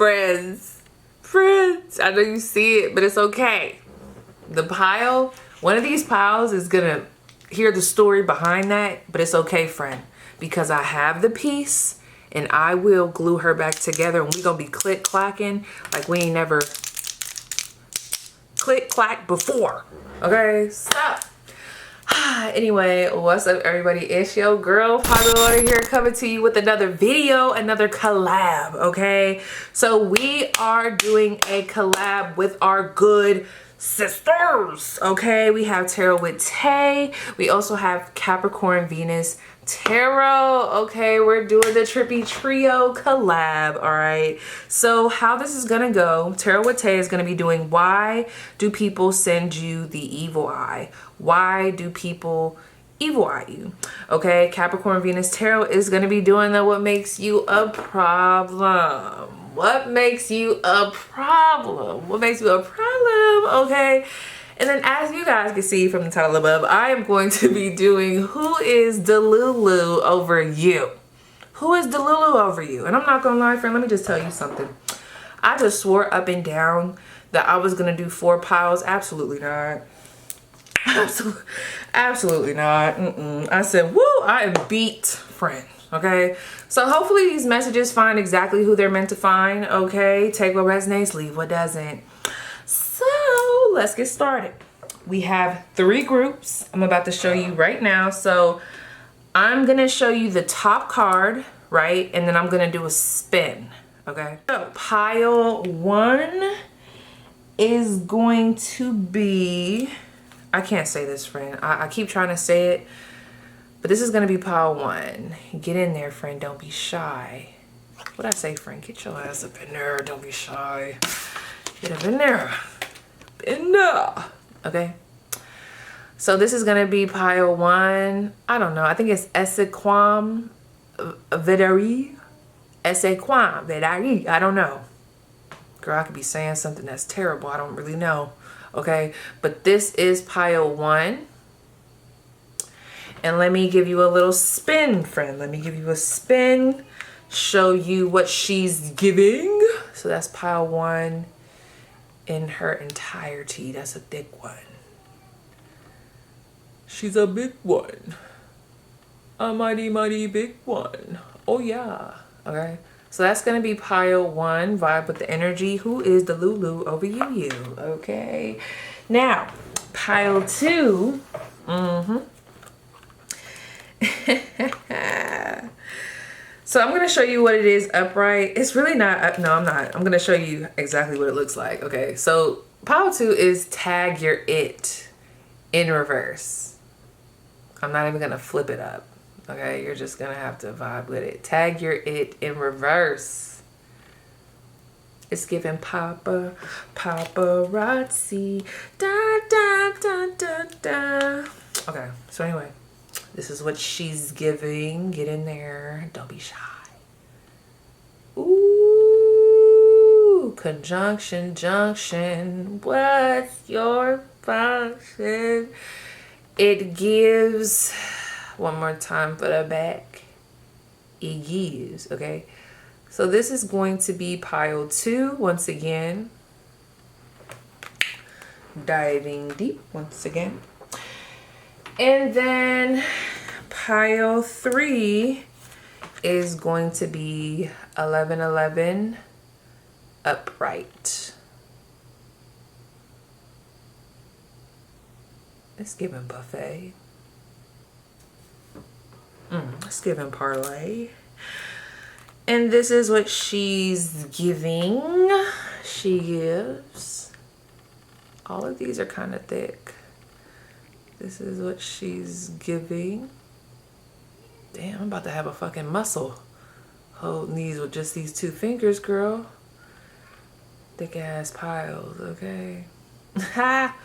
Friends, I know you see it, but it's okay. The pile, one of these piles is gonna hear the story behind that, but it's okay, friend, because I have the piece and I will glue her back together, and we gonna be click clacking like we ain't never click clack before. Okay, stop. Anyway, what's up everybody? It's your girl Popular here, coming to you with another video, another collab. Okay, so we are doing a collab with our good sisters. Okay, we have Tarot with Tay. We also have Capricorn Venus Tarot. Okay, we're doing the trippy trio collab. All right, so how this is gonna go, Tarot with Tay is gonna be doing why do people send you the evil eye? Why do people evil eye you? Okay, Capricorn Venus Tarot is gonna be doing the what makes you a problem. What makes you a problem? What makes you a problem? Okay. And then as you guys can see from the title above, I am going to be doing who is Delulu over you? Who is Delulu over you? And I'm not gonna lie, friend, let me just tell you something. I just swore up and down that I was gonna do 4 piles. Absolutely not. Absolutely not. I said, woo, I am beat, friend. Okay, so hopefully these messages find exactly who they're meant to find. Okay, take what resonates, leave what doesn't. So let's get started. We have 3 groups I'm about to show you right now. So I'm gonna show you the top card, right? And then I'm gonna do a spin. Okay, so pile 1 is going to be, I can't say this, friend. I keep trying to say it, but this is gonna be pile 1. Get in there, friend, don't be shy. What'd I say, friend? Get your ass up in there, don't be shy. Get up in there. In there. Okay. So this is gonna be pile 1. I don't know. I think it's ᴇᴠᴇʀéįévᴏᴅᴜ. ᴇᴠᴇʀéįívᴏᴅᴜ. I don't know. Girl, I could be saying something that's terrible. I don't really know. Okay. But this is pile 1. And let me give you a little spin, friend. Let me give you a spin. Show you what she's giving. So that's pile 1 in her entirety. That's a thick one. She's a big one. A mighty, mighty big one. Oh yeah. Okay. So that's going to be pile 1. Vibe with the energy. Who is the Lulu over you? Okay. Now, pile 2. So I'm going to show you what it is upright. It's really not, no, I'm not. I'm going to show you exactly what it looks like. Okay, so pile 2 is tag your it in reverse. I'm not even going to flip it up. Okay, you're just going to have to vibe with it. Tag your it in reverse. It's giving paparazzi. Da, da, da, da, da. Okay, so anyway. This is what she's giving. Get in there. Don't be shy. Ooh, conjunction, junction. What's your function? It gives, one more time for the back. It gives, okay? So this is going to be pile 2 once again. Diving deep once again. And then pile 3 is going to be 1111 upright. It's giving buffet. It's giving parlay. And this is what she's giving. She gives. All of these are kind of thick. This is what she's giving. Damn, I'm about to have a fucking muscle holding these with just these 2 fingers, girl. Thick ass piles, okay? Ha!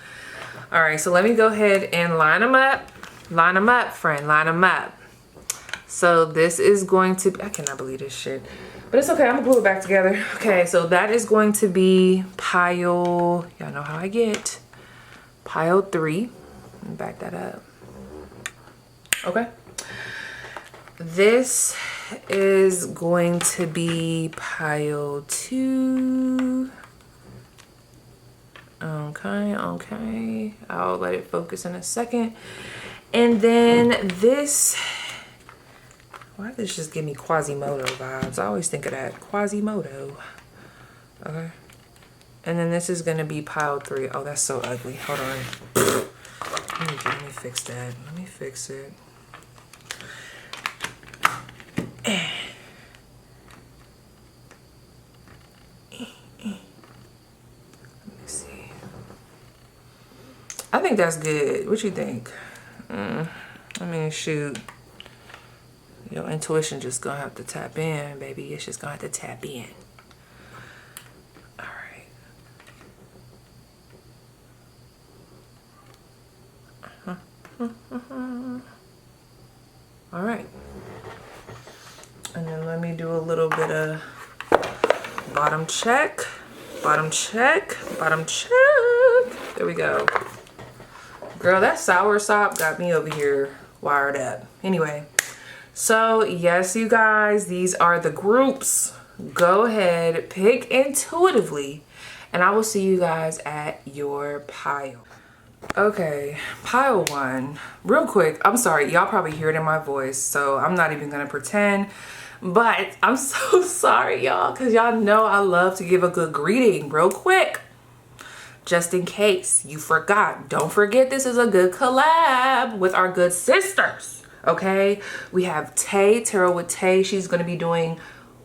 All right, so let me go ahead and line them up. Line them up, friend, line them up. So this is going to be, I cannot believe this shit. But it's okay, I'm gonna glue it back together. Okay, so that is going to be pile, y'all know how I get. Pile 3. Back that up. Okay. This is going to be pile 2. Okay. I'll let it focus in a second. And then this, why does this just give me Quasimodo vibes? I always think of that, Quasimodo. Okay. And then this is gonna be pile 3. Oh, that's so ugly. Hold on. Let me fix that. Let me fix it. I think that's good. What you think? I mean, shoot. Your intuition just gonna have to tap in, baby. It's just gonna have to tap in. All right. All right. And then let me do a little bit of bottom check. Bottom check. Bottom check. There we go. Girl, that sour sop got me over here wired up. Anyway, so yes, you guys, these are the groups. Go ahead, pick intuitively, and I will see you guys at your pile. Okay, pile 1. Real quick, I'm sorry, y'all probably hear it in my voice, so I'm not even gonna pretend, but I'm so sorry, y'all, because y'all know I love to give a good greeting real quick. Just in case you forgot, don't forget this is a good collab with our good sisters, okay? We have Tay, Tarot with Tay. She's gonna be doing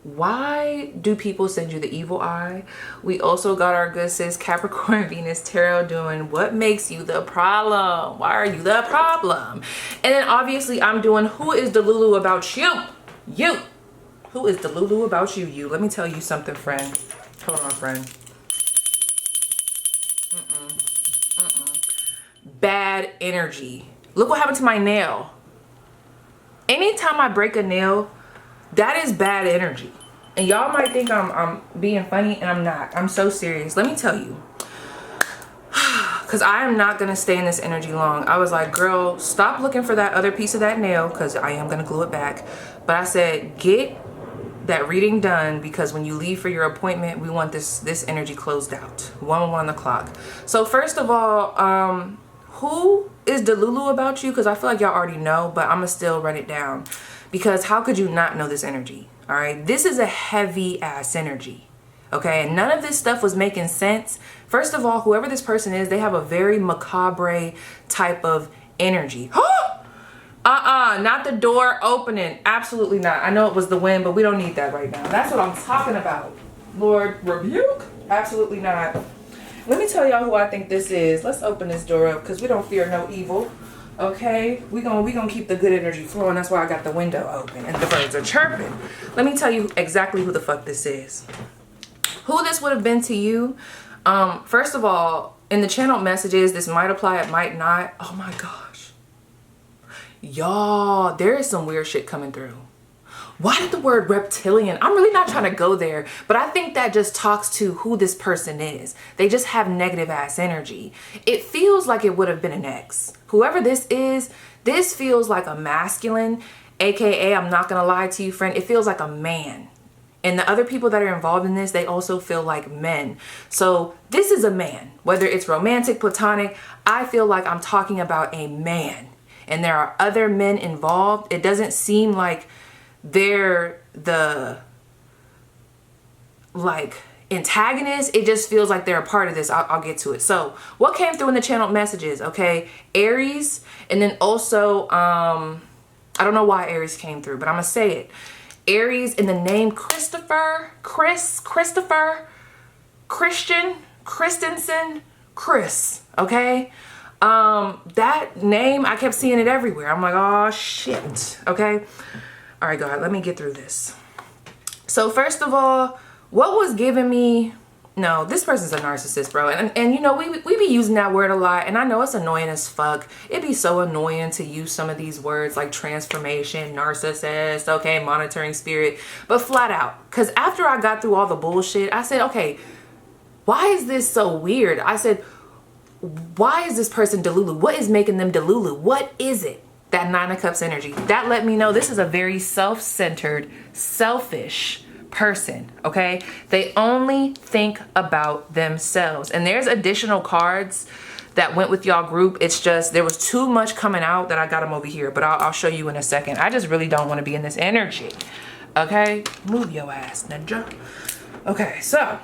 Why Do People Send You the Evil Eye? We also got our good sis Capricorn Venus Tarot doing What Makes You the Problem? Why are you the problem? And then obviously I'm doing Who is Delulu About You? You. Who is Delulu About You? You. Let me tell you something, friend. Hold on, friend. Bad energy. Look what happened to my nail. Anytime I break a nail, that is bad energy. And y'all might think I'm being funny, and I'm not. I'm so serious. Let me tell you. Because I am not going to stay in this energy long. I was like, girl, stop looking for that other piece of that nail, because I am going to glue it back. But I said, get that reading done, because when you leave for your appointment, we want this energy closed out. 1 o'clock. So first of all, who is Delulu About You? Because I feel like y'all already know, but I'm gonna still run it down, because how could you not know this energy? All right, this is a heavy ass energy. Okay, and none of this stuff was making sense. First of all, whoever this person is, they have a very macabre type of energy. Not the door opening. Absolutely not. I know it was the wind, but we don't need that right now. That's what I'm talking about. Lord, rebuke. Absolutely not. Let me tell y'all who I think this is. Let's open this door up, because we don't fear no evil. Okay? We gonna keep the good energy flowing. That's why I got the window open and the birds are chirping. Let me tell you exactly who the fuck this is. Who this would have been to you. First of all, in the channel messages, this might apply, it might not. Oh my gosh. Y'all, there is some weird shit coming through. Why did the word reptilian? I'm really not trying to go there, but I think that just talks to who this person is. They just have negative ass energy. It feels like it would have been an ex. Whoever this is, this feels like a masculine, AKA, I'm not gonna lie to you, friend, it feels like a man. And the other people that are involved in this, they also feel like men. So this is a man, whether it's romantic, platonic, I feel like I'm talking about a man. And there are other men involved. It doesn't seem like they're the antagonist. It just feels like they're a part of this. I'll get to it. So what came through in the channel messages? Okay, Aries, and then also I don't know why Aries came through, but I'm gonna say it. Aries in the name Christopher, Christensen, Chris. Okay, that name, I kept seeing it everywhere. I'm like, oh shit. Okay. All right, God, let me get through this. So first of all, what was giving me, no, this person's a narcissist, bro. And you know, we be using that word a lot, and I know it's annoying as fuck. It'd be so annoying to use some of these words like transformation, narcissist, okay, monitoring spirit, but flat out. Because after I got through all the bullshit, I said, okay, why is this so weird? I said, why is this person Delulu? What is making them Delulu? What is it? that Nine of Cups energy. That let me know this is a very self-centered, selfish person, okay? They only think about themselves. And there's additional cards that went with y'all group. It's just there was too much coming out that I got them over here, but I'll show you in a second. I just really don't want to be in this energy, okay? Move your ass, ninja. Okay, so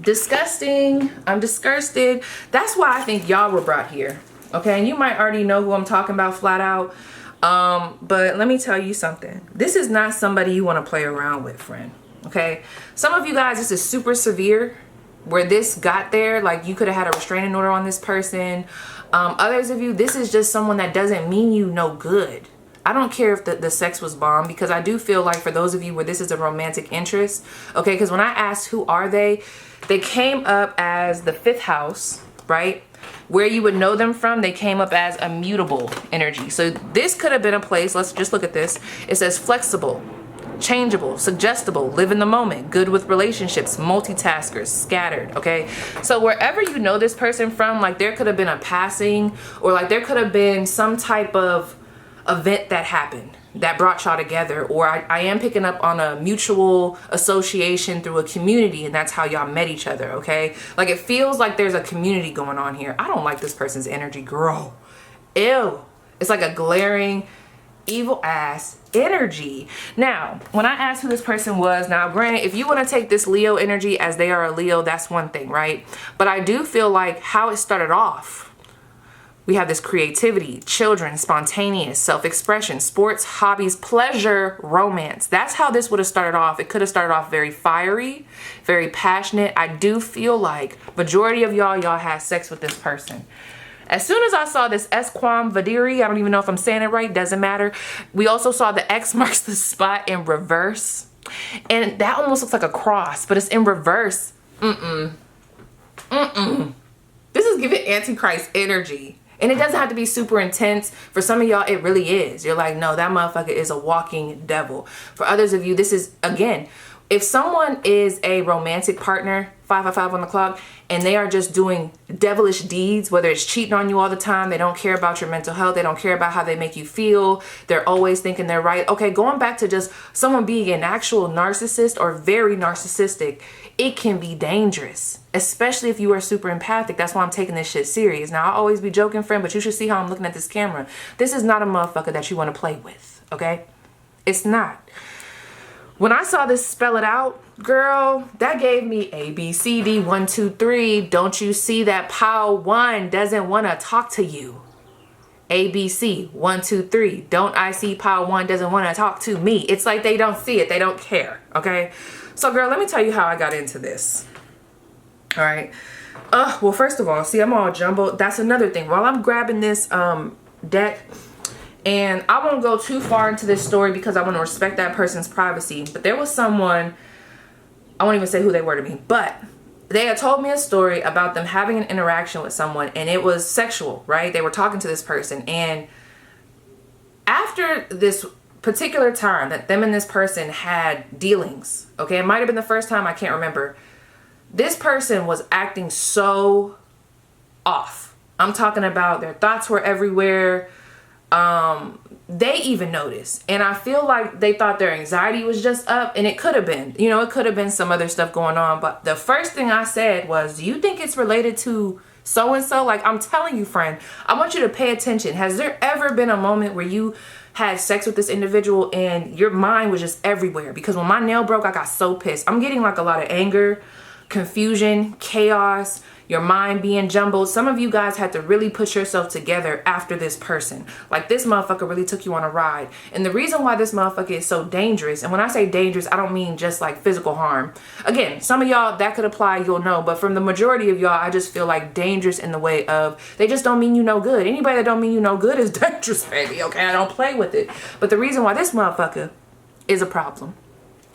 disgusting. I'm disgusted. That's why I think y'all were brought here, okay? And you might already know who I'm talking about flat out. But let me tell you something. This is not somebody you want to play around with, friend. Okay. Some of you guys, this is super severe where this got there. Like you could have had a restraining order on this person. Others of you, this is just someone that doesn't mean you no good. I don't care if the sex was bomb, because I do feel like for those of you where this is a romantic interest, okay, because when I asked who are they came up as the 5th house, right? Where you would know them from, they came up as a mutable energy. So this could have been a place, let's just look at this. It says flexible, changeable, suggestible, live in the moment, good with relationships, multitaskers, scattered, okay? So wherever you know this person from, like there could have been a passing, or like there could have been some type of event that happened that brought y'all together, or I am picking up on a mutual association through a community, and that's how y'all met each other, okay? Like it feels like there's a community going on here. I don't like this person's energy, girl. Ew. It's like a glaring, evil ass energy. Now, when I asked who this person was, now granted, if you want to take this Leo energy as they are a Leo, that's one thing, right? But I do feel like how it started off, we have this creativity, children, spontaneous, self-expression, sports, hobbies, pleasure, romance. That's how this would have started off. It could have started off very fiery, very passionate. I do feel like majority of y'all had sex with this person. As soon as I saw this ᴇᴠᴇʀᴅᴅᴜ, I don't even know if I'm saying it right, doesn't matter. We also saw the X marks the spot in reverse. And that almost looks like a cross, but it's in reverse. This is giving Antichrist energy. And it doesn't have to be super intense. For some of y'all, it really is. You're like, no, that motherfucker is a walking devil. For others of you, this is, again, if someone is a romantic partner, 555 on the clock, and they are just doing devilish deeds, whether it's cheating on you all the time, they don't care about your mental health, they don't care about how they make you feel, they're always thinking they're right. Okay, going back to just someone being an actual narcissist or very narcissistic, it can be dangerous, especially if you are super empathic. That's why I'm taking this shit serious. Now, I'll always be joking, friend, but you should see how I'm looking at this camera. This is not a motherfucker that you want to play with, okay? It's not. When I saw this spell it out, girl, that gave me A, B, C, D, 1, 2, 3. Don't you see that pile 1 doesn't want to talk to you? A, B, C, 1, 2, 3. Don't I see pile 1 doesn't want to talk to me? It's like they don't see it. They don't care, okay? So, girl, let me tell you how I got into this. All right. Well, first of all, see, I'm all jumbled. That's another thing. While I'm grabbing this deck, and I won't go too far into this story because I want to respect that person's privacy. But there was someone, I won't even say who they were to me, but they had told me a story about them having an interaction with someone, and it was sexual, right? They were talking to this person, and after this particular time that them and this person had dealings, okay, it might have been the first time, I can't remember, this person was acting so off. I'm talking about their thoughts were everywhere. They even noticed, and I feel like they thought their anxiety was just up, and it could have been, you know, it could have been some other stuff going on. But the first thing I said was, do you think it's related to so-and-so? Like, I'm telling you, friend, I want you to pay attention. Has there ever been a moment where you had sex with this individual and your mind was just everywhere? Because when my nail broke, I got so pissed. I'm getting like a lot of anger, confusion, chaos, your mind being jumbled. Some of you guys had to really put yourself together after this person. Like, this motherfucker really took you on a ride. And the reason why this motherfucker is so dangerous, and when I say dangerous, I don't mean just like physical harm. Again, some of y'all that could apply, you'll know, but from the majority of y'all, I just feel like dangerous in the way of, they just don't mean you no good. Anybody that don't mean you no good is dangerous, baby, okay? I don't play with it. But the reason why this motherfucker is a problem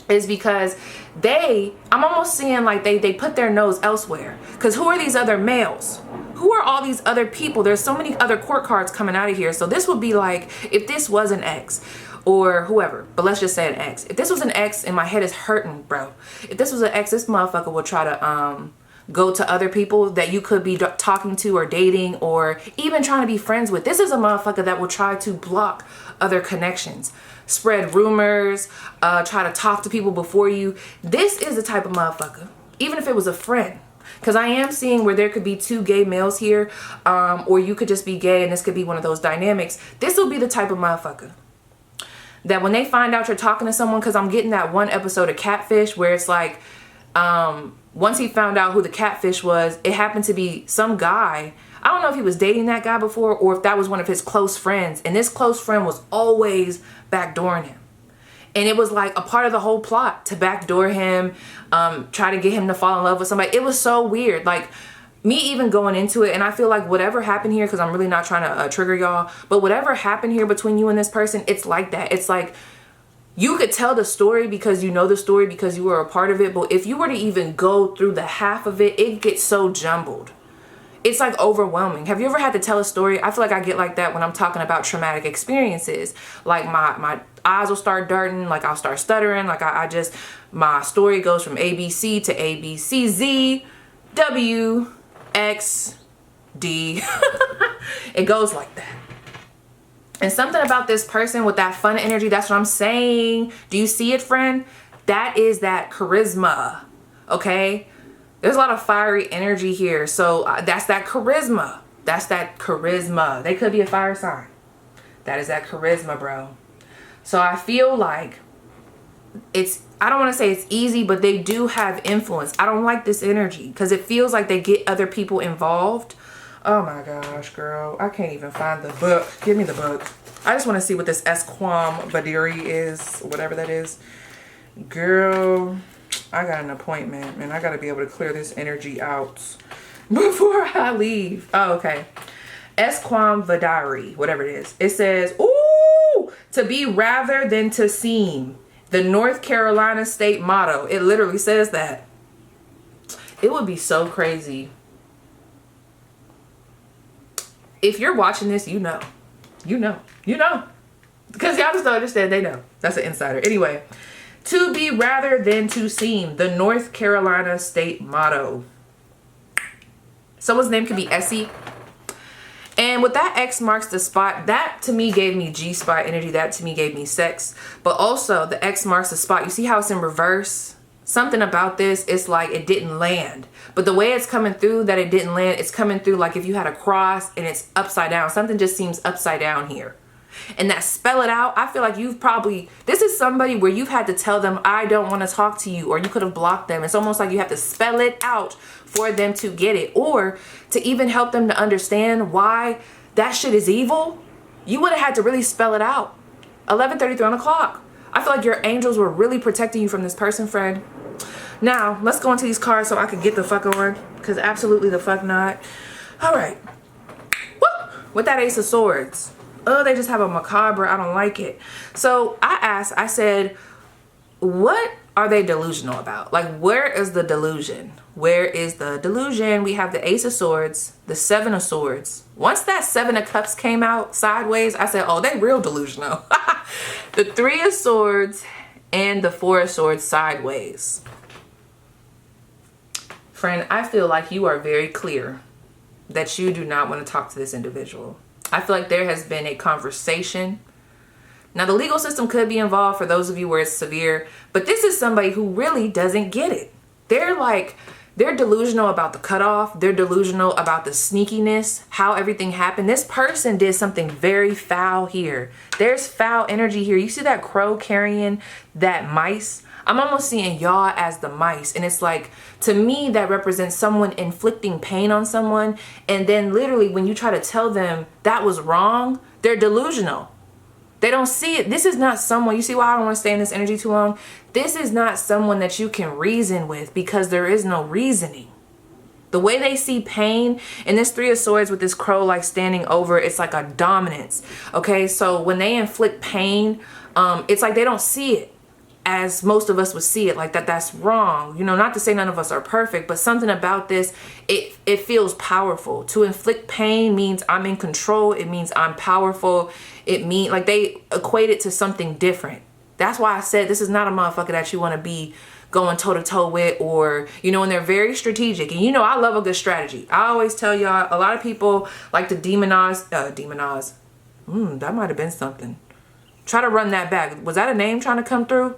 is because I'm almost seeing like they put their nose elsewhere. Because who are these other males? Who are all these other people? There's so many other court cards coming out of here. So this would be like, if this was an ex or whoever, but let's just say an ex. If this was an ex, and my head is hurting, bro. If this was an ex, this motherfucker will try to go to other people that you could be talking to or dating or even trying to be friends with. This is a motherfucker that will try to block other connections, spread rumors, try to talk to people before you. This is the type of motherfucker, even if it was a friend. Because I am seeing where there could be two gay males here, or you could just be gay and this could be one of those dynamics. This will be the type of motherfucker that when they find out you're talking to someone, because I'm getting that one episode of Catfish where it's like, once he found out who the catfish was, it happened to be some guy. I don't know if he was dating that guy before or if that was one of his close friends. And this close friend was always backdooring him. And it was like a part of the whole plot to backdoor him, try to get him to fall in love with somebody. It was so weird. Like me even going into it, and I feel like whatever happened here, because I'm really not trying to trigger y'all, but whatever happened here between you and this person, it's like that. It's like you could tell the story because you know the story because you were a part of it. But if you were to even go through the half of it, it gets so jumbled. It's like overwhelming. Have you ever had to tell a story? I feel like I get like that when I'm talking about traumatic experiences. Like my eyes will start darting, like I'll start stuttering, like my story goes from ABC to ABCZ, W, X, D. It goes like that. And something about this person with that fun energy, that's what I'm saying. Do you see it, friend? That is that charisma, okay? There's a lot of fiery energy here. So that's that charisma. That's that charisma. They could be a fire sign. That is that charisma, bro. So I feel like I don't want to say it's easy, but they do have influence. I don't like this energy because it feels like they get other people involved. Oh my gosh, girl. I can't even find the book. Give me the book. I just want to see what this ᴇᴠᴇʀᴅᴅy is, whatever that is. Girl, I got an appointment and I got to be able to clear this energy out before I leave. Oh, okay. ᴇᴠᴇʀᴅᴅy, whatever it is. It says, ooh, to be rather than to seem. The North Carolina state motto. It literally says that. It would be so crazy. If you're watching this, you know. You know. You know. Because y'all just don't understand. They know. That's an insider. Anyway. To be rather than to seem. The North Carolina state motto. Someone's name could be Essie. And with that X marks the spot, that to me gave me G-spot energy. That to me gave me sex. But also the X marks the spot. You see how it's in reverse? Something about this, it's like it didn't land. But the way it's coming through that it didn't land, it's coming through like if you had a cross and it's upside down. Something just seems upside down here. And that spell it out, I feel like this is somebody where you've had to tell them, I don't want to talk to you, or you could have blocked them. It's almost like you have to spell it out for them to get it, or to even help them to understand why that shit is evil. You would have had to really spell it out. 11:33 on the clock. I feel like your angels were really protecting you from this person, friend. Now, let's go into these cards so I can get the fuck on, because absolutely the fuck not. All right. Woo! With that Ace of Swords. Oh, they just have a macabre. I don't like it. So I said, what are they delusional about? Like, where is the delusion? Where is the delusion? We have the Ace of Swords, the Seven of Swords. Once that Seven of Cups came out sideways, I said, oh, they real delusional. The Three of Swords and the Four of Swords sideways. Friend, I feel like you are very clear that you do not want to talk to this individual. I feel like there has been a conversation. Now, the legal system could be involved for those of you where it's severe, but this is somebody who really doesn't get it. They're delusional about the cutoff. They're delusional about the sneakiness, how everything happened. This person did something very foul here. There's foul energy here. You see that crow carrying that mice? I'm almost seeing y'all as the mice. And it's like, to me, that represents someone inflicting pain on someone. And then literally when you try to tell them that was wrong, they're delusional. They don't see it. This is not someone, you see why I don't want to stay in this energy too long? This is not someone that you can reason with because there is no reasoning. The way they see pain, and this Three of Swords with this crow like standing over, it's like a dominance. Okay, so when they inflict pain, it's like they don't see it as most of us would see it, like that's wrong. You know, not to say none of us are perfect, but something about this, it feels powerful. To inflict pain means I'm in control. It means I'm powerful. It means like they equate it to something different. That's why I said this is not a motherfucker that you want to be going toe to toe with, or, you know, and they're very strategic. And you know, I love a good strategy. I always tell y'all, a lot of people like to demonize. That might have been something. Try to run that back. Was that a name trying to come through?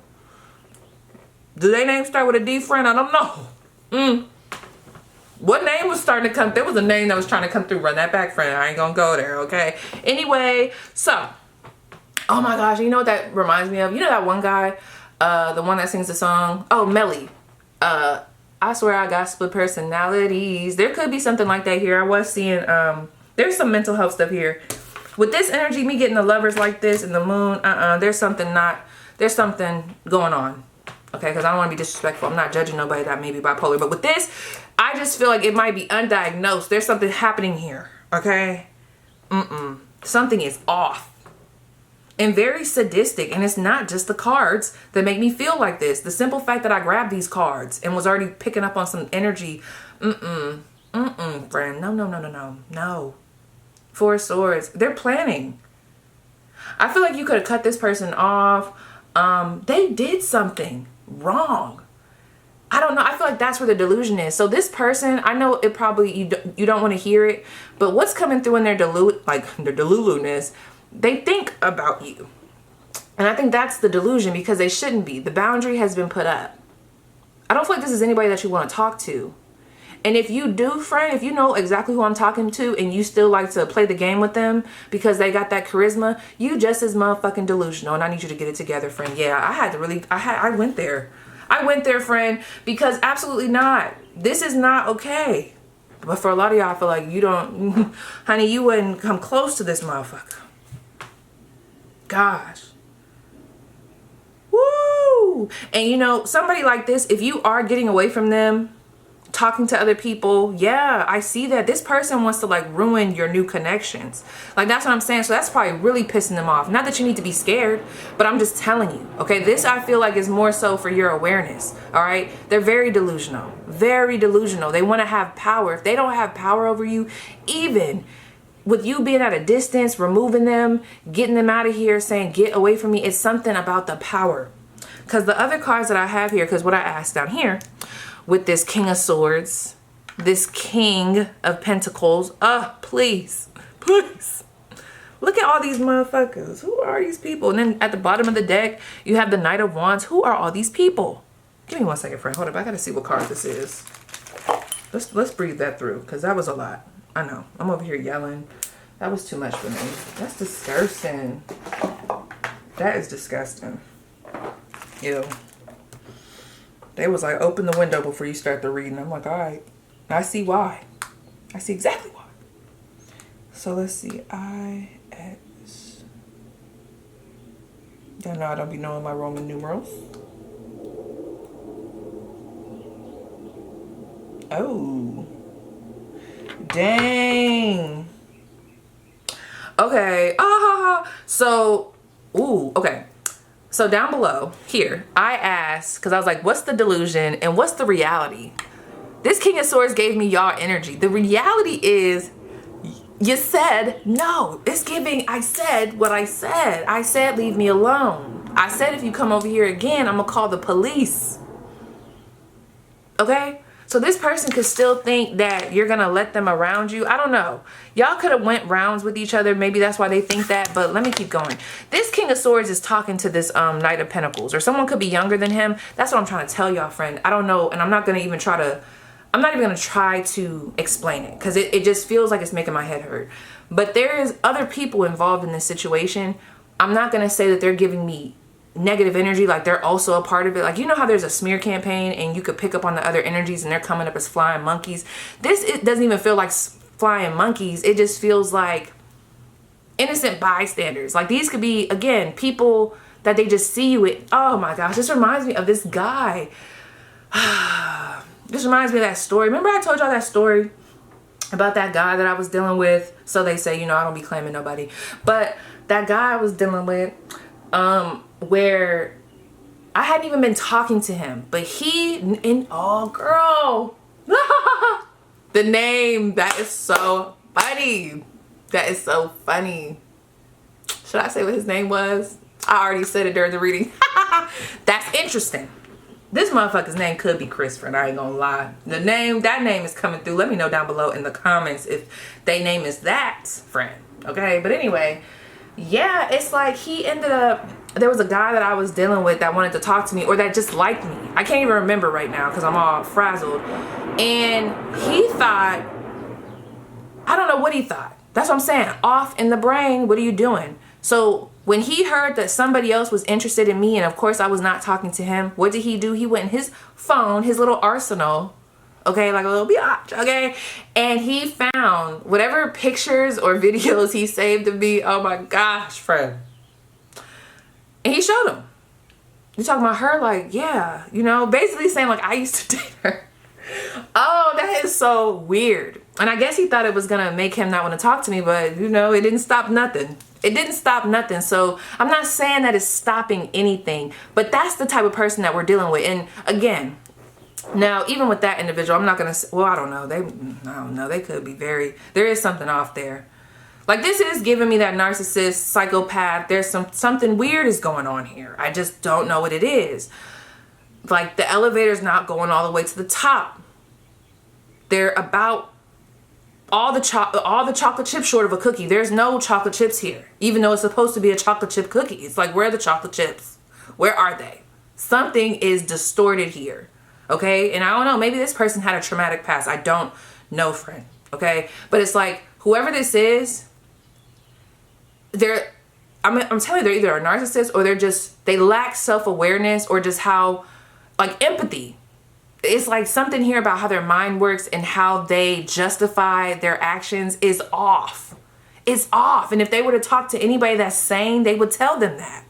Do they name start with a D, friend? I don't know. What name was starting to come? There was a name that was trying to come through. Run that back, friend. I ain't gonna go there, okay? Anyway, so, oh my gosh, you know what that reminds me of? You know that one guy, the one that sings the song? Oh, Melly. I swear I got split personalities. There could be something like that here. I was seeing, there's some mental health stuff here. With this energy, me getting the lovers like this and the moon, there's something going on. Okay, because I don't want to be disrespectful. I'm not judging nobody that may be bipolar. But with this, I just feel like it might be undiagnosed. There's something happening here. Okay? Something is off. And very sadistic. And it's not just the cards that make me feel like this. The simple fact that I grabbed these cards and was already picking up on some energy. Friend. No. Four of Swords. They're planning. I feel like you could have cut this person off. They did something wrong. I don't know. I feel like that's where the delusion is. So this person, I know it probably, you don't want to hear it, but what's coming through in their their delulu-ness, they think about you. And I think that's the delusion, because they shouldn't be. The boundary has been put up. I don't feel like this is anybody that you want to talk to. And if you do, friend, if you know exactly who I'm talking to and you still like to play the game with them because they got that charisma, you just as motherfucking delusional. And I need you to get it together, friend. Yeah, I went there. I went there, friend, because absolutely not. This is not okay. But for a lot of y'all, I feel like you don't, honey, you wouldn't come close to this motherfucker. Gosh. Woo! And you know, somebody like this, if you are getting away from them, talking to other people, yeah, I see that. This person wants to like ruin your new connections. Like, that's what I'm saying. So that's probably really pissing them off. Not that you need to be scared, but I'm just telling you, okay? This, I feel like, is more so for your awareness, all right? They're very delusional. Very delusional. They want to have power. If they don't have power over you, even with you being at a distance, removing them, getting them out of here, saying, get away from me, it's something about the power. Because the other cards that I have here, because what I asked down here, with this King of Swords, this King of Pentacles. Please. Look at all these motherfuckers. Who are these people? And then at the bottom of the deck, you have the Knight of Wands. Who are all these people? Give me 1 second, friend. Hold up. I gotta see what card this is. Let's breathe that through, because that was a lot. I know. I'm over here yelling. That was too much for me. That's disgusting. That is disgusting. Ew. They was like, open the window before you start the reading. I'm like, all right. I see why. I see exactly why. So let's see. IX. Y'all know I don't be knowing my Roman numerals. Oh. Dang. Okay. So, okay. So down below here, I asked, because I was like, what's the delusion and what's the reality? This King of Swords gave me y'all energy. The reality is, you said no. It's giving, I said what I said. I said, leave me alone. I said, if you come over here again, I'm going to call the police. Okay? So this person could still think that you're going to let them around you. I don't know. Y'all could have went rounds with each other. Maybe that's why they think that. But let me keep going. This King of Swords is talking to this Knight of Pentacles. Or someone could be younger than him. That's what I'm trying to tell y'all, friend. I don't know. And I'm not going to even try to... I'm not even going to try to explain it. Because it just feels like it's making my head hurt. But there is other people involved in this situation. I'm not going to say that they're giving me negative energy, like they're also a part of it. Like, you know how there's a smear campaign and you could pick up on the other energies and they're coming up as flying monkeys. It doesn't even feel like flying monkeys. It just feels like innocent bystanders. Like, these could be, again, people that they just see you with. Oh my gosh, this reminds me of this guy. This reminds me of that story. Remember I told y'all that story about that guy that I was dealing with? So they say, you know, I don't be claiming nobody, but that guy I was dealing with, where I hadn't even been talking to him, but oh girl, the name, that is so funny. That is so funny. Should I say what his name was? I already said it during the reading. That's interesting. This motherfucker's name could be Chris, friend. I ain't gonna lie. That name is coming through. Let me know down below in the comments if they name is that, friend. Okay, but anyway, yeah, it's like he ended up, there was a guy that I was dealing with that wanted to talk to me, or that just liked me. I can't even remember right now because I'm all frazzled. And he thought, I don't know what he thought. That's what I'm saying. Off in the brain, what are you doing? So when he heard that somebody else was interested in me, and of course I was not talking to him, what did he do? He went in his phone, his little arsenal, okay, like a little biatch, okay, and he found whatever pictures or videos he saved of me. Oh my gosh, friend. And he showed him. You talking about her, like, yeah, you know, basically saying like I used to date her. Oh, that is so weird. And I guess he thought it was gonna make him not want to talk to me, but you know, it didn't stop nothing. It didn't stop nothing. So I'm not saying that it's stopping anything, but that's the type of person that we're dealing with. And again, now even with that individual, I'm not gonna, well, I don't know. They could be there is something off there. Like, this is giving me that narcissist, psychopath. There's something weird is going on here. I just don't know what it is. Like, the elevator's not going all the way to the top. They're about all the chocolate chip short of a cookie. There's no chocolate chips here, even though it's supposed to be a chocolate chip cookie. It's like, where are the chocolate chips? Where are they? Something is distorted here, okay? And I don't know, maybe this person had a traumatic past. I don't know, friend, okay? But it's like, whoever this is, I'm telling you, they're either a narcissist or they lack self-awareness, or just how, like, empathy. It's like something here about how their mind works and how they justify their actions is off. It's off. And if they were to talk to anybody that's sane, they would tell them that.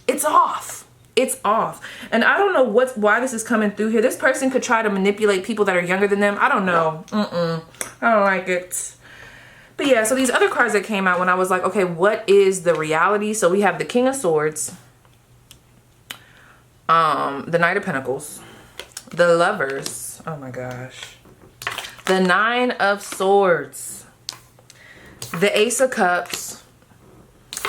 It's off. It's off. And I don't know why this is coming through here. This person could try to manipulate people that are younger than them. I don't know. I don't like it. But yeah, so these other cards that came out when I was like, okay, what is the reality? So we have the King of Swords, the Knight of Pentacles, the Lovers, oh my gosh, the Nine of Swords, the Ace of Cups,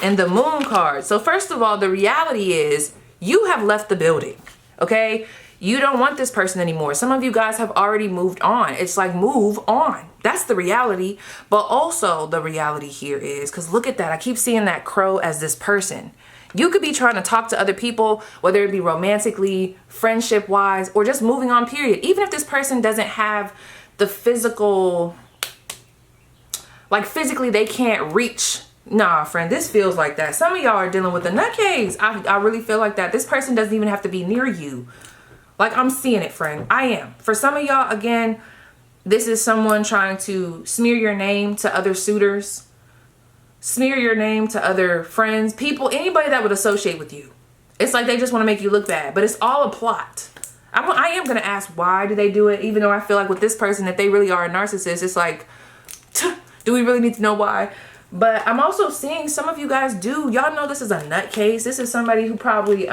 and the Moon card. So first of all, the reality is you have left the building, okay? You don't want this person anymore. Some of you guys have already moved on. It's like, move on. That's the reality. But also the reality here is, because look at that. I keep seeing that crow as this person. You could be trying to talk to other people, whether it be romantically, friendship-wise, or just moving on, period. Even if this person doesn't have the physical, like physically they can't reach. Nah, friend, this feels like that. Some of y'all are dealing with the nutcase. I really feel like that. This person doesn't even have to be near you. Like, I'm seeing it, friend. I am. For some of y'all, again, this is someone trying to smear your name to other suitors, smear your name to other friends, people, anybody that would associate with you. It's like they just want to make you look bad, but it's all a plot. I am going to ask, why do they do it? Even though I feel like with this person, if they really are a narcissist, it's like, do we really need to know why? But I'm also seeing some of you guys do. Y'all know this is a nutcase. This is somebody who probably,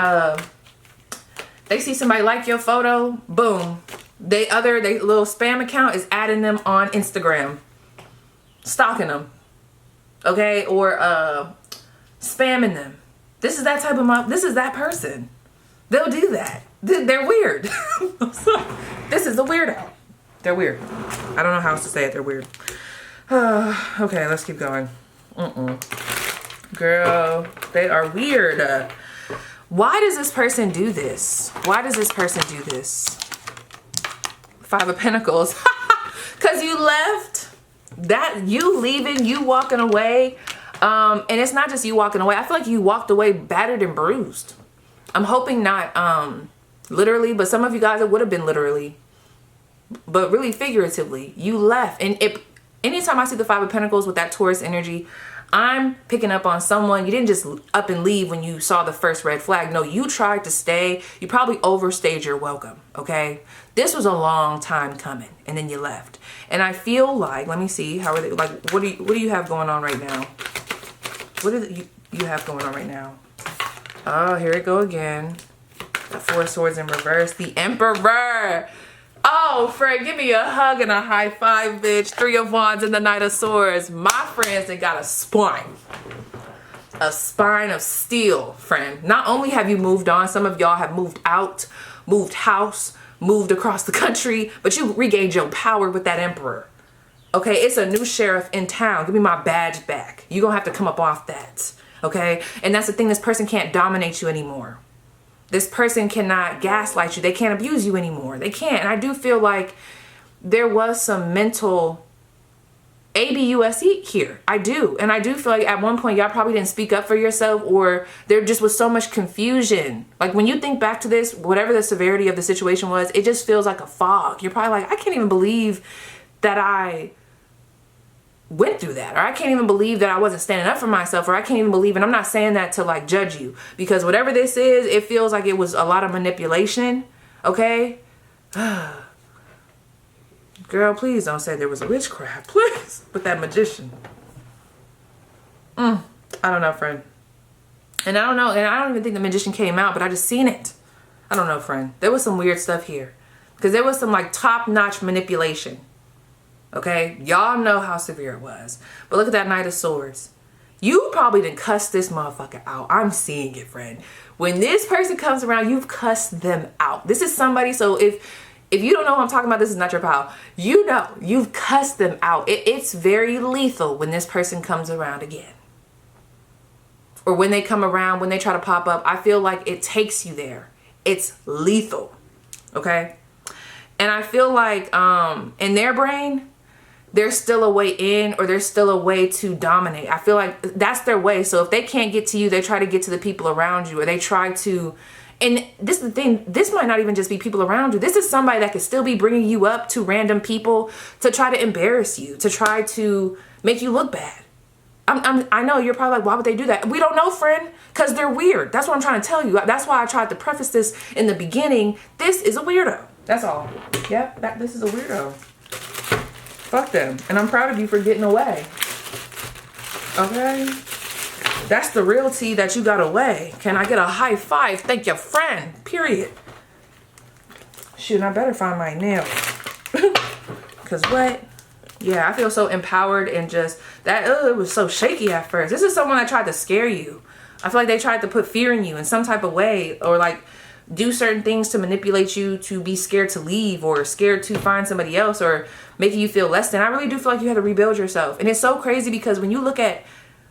they see somebody like your photo, boom. They little spam account is adding them on Instagram, stalking them, okay, or spamming them. This is that type of this is that person. They'll do that. They're weird. This is a weirdo. They're weird. I don't know how else to say it. They're weird. Okay, let's keep going. Girl, they are weird. Why does this person do this? Why does this person do this? Five of Pentacles. Because you left. That you leaving, you walking away. And it's not just you walking away. I feel like you walked away battered and bruised. I'm hoping not literally, but some of you guys, it would have been literally. But really figuratively, you left. And anytime I see the Five of Pentacles with that Taurus energy, I'm picking up on someone. You didn't just up and leave when you saw the first red flag. No, you tried to stay. You probably overstayed your welcome, okay? This was a long time coming, and then you left. And I feel like, let me see, how are they, like, what do you have going on right now? What do you have going on right now? Oh, here it go again. The Four of Swords in reverse. The Emperor. Oh, Fred, give me a hug and a high five, bitch. Three of Wands and the Knight of Swords. My friends, they got a spine. A spine of steel, friend. Not only have you moved on, some of y'all have moved out, moved house, moved across the country, but you regained your power with that emperor. Okay, it's a new sheriff in town. Give me my badge back. You're gonna have to come up off that. Okay, and that's the thing, this person can't dominate you anymore. This person cannot gaslight you. They can't abuse you anymore. They can't. And I do feel like there was some mental ABUSE here. I do. And I do feel like at one point y'all probably didn't speak up for yourself, or there just was so much confusion. Like when you think back to this, whatever the severity of the situation was, it just feels like a fog. You're probably like, I can't even believe that I went through that, or I can't even believe that I wasn't standing up for myself, or I can't even believe, and I'm not saying that to like judge you, because whatever this is, it feels like it was a lot of manipulation. Okay. Girl, please don't say there was a witchcraft, please, with that magician. I don't know, friend. And I don't know, and I don't even think the magician came out, but I just seen it. I don't know, friend. There was some weird stuff here, because there was some like top-notch manipulation. Okay, y'all know how severe it was. But look at that Knight of Swords. You probably didn't cuss this motherfucker out. I'm seeing it, friend. When this person comes around, you've cussed them out. This is somebody, so if you don't know who I'm talking about, this is not your pal. You know, you've cussed them out. It's very lethal when this person comes around again. Or when they come around, when they try to pop up, I feel like it takes you there. It's lethal, okay? And I feel like in their brain, there's still a way in, or there's still a way to dominate. I feel like that's their way. So if they can't get to you, they try to get to the people around you, or they try to, and this is the thing, this might not even just be people around you. This is somebody that could still be bringing you up to random people to try to embarrass you, to try to make you look bad. I know you're probably like, why would they do that? We don't know, friend, because they're weird. That's what I'm trying to tell you. That's why I tried to preface this in the beginning. This is a weirdo. That's all. Yep, this is a weirdo. Fuck them. And I'm proud of you for getting away. Okay? That's the real tea, that you got away. Can I get a high five? Thank you, friend. Period. Shoot, I better find my nail. Because what? Yeah, I feel so empowered, and just that, it was so shaky at first. This is someone that tried to scare you. I feel like they tried to put fear in you in some type of way, or like do certain things to manipulate you to be scared to leave, or scared to find somebody else, or making you feel less than. I really do feel like you had to rebuild yourself. And it's so crazy, because when you look at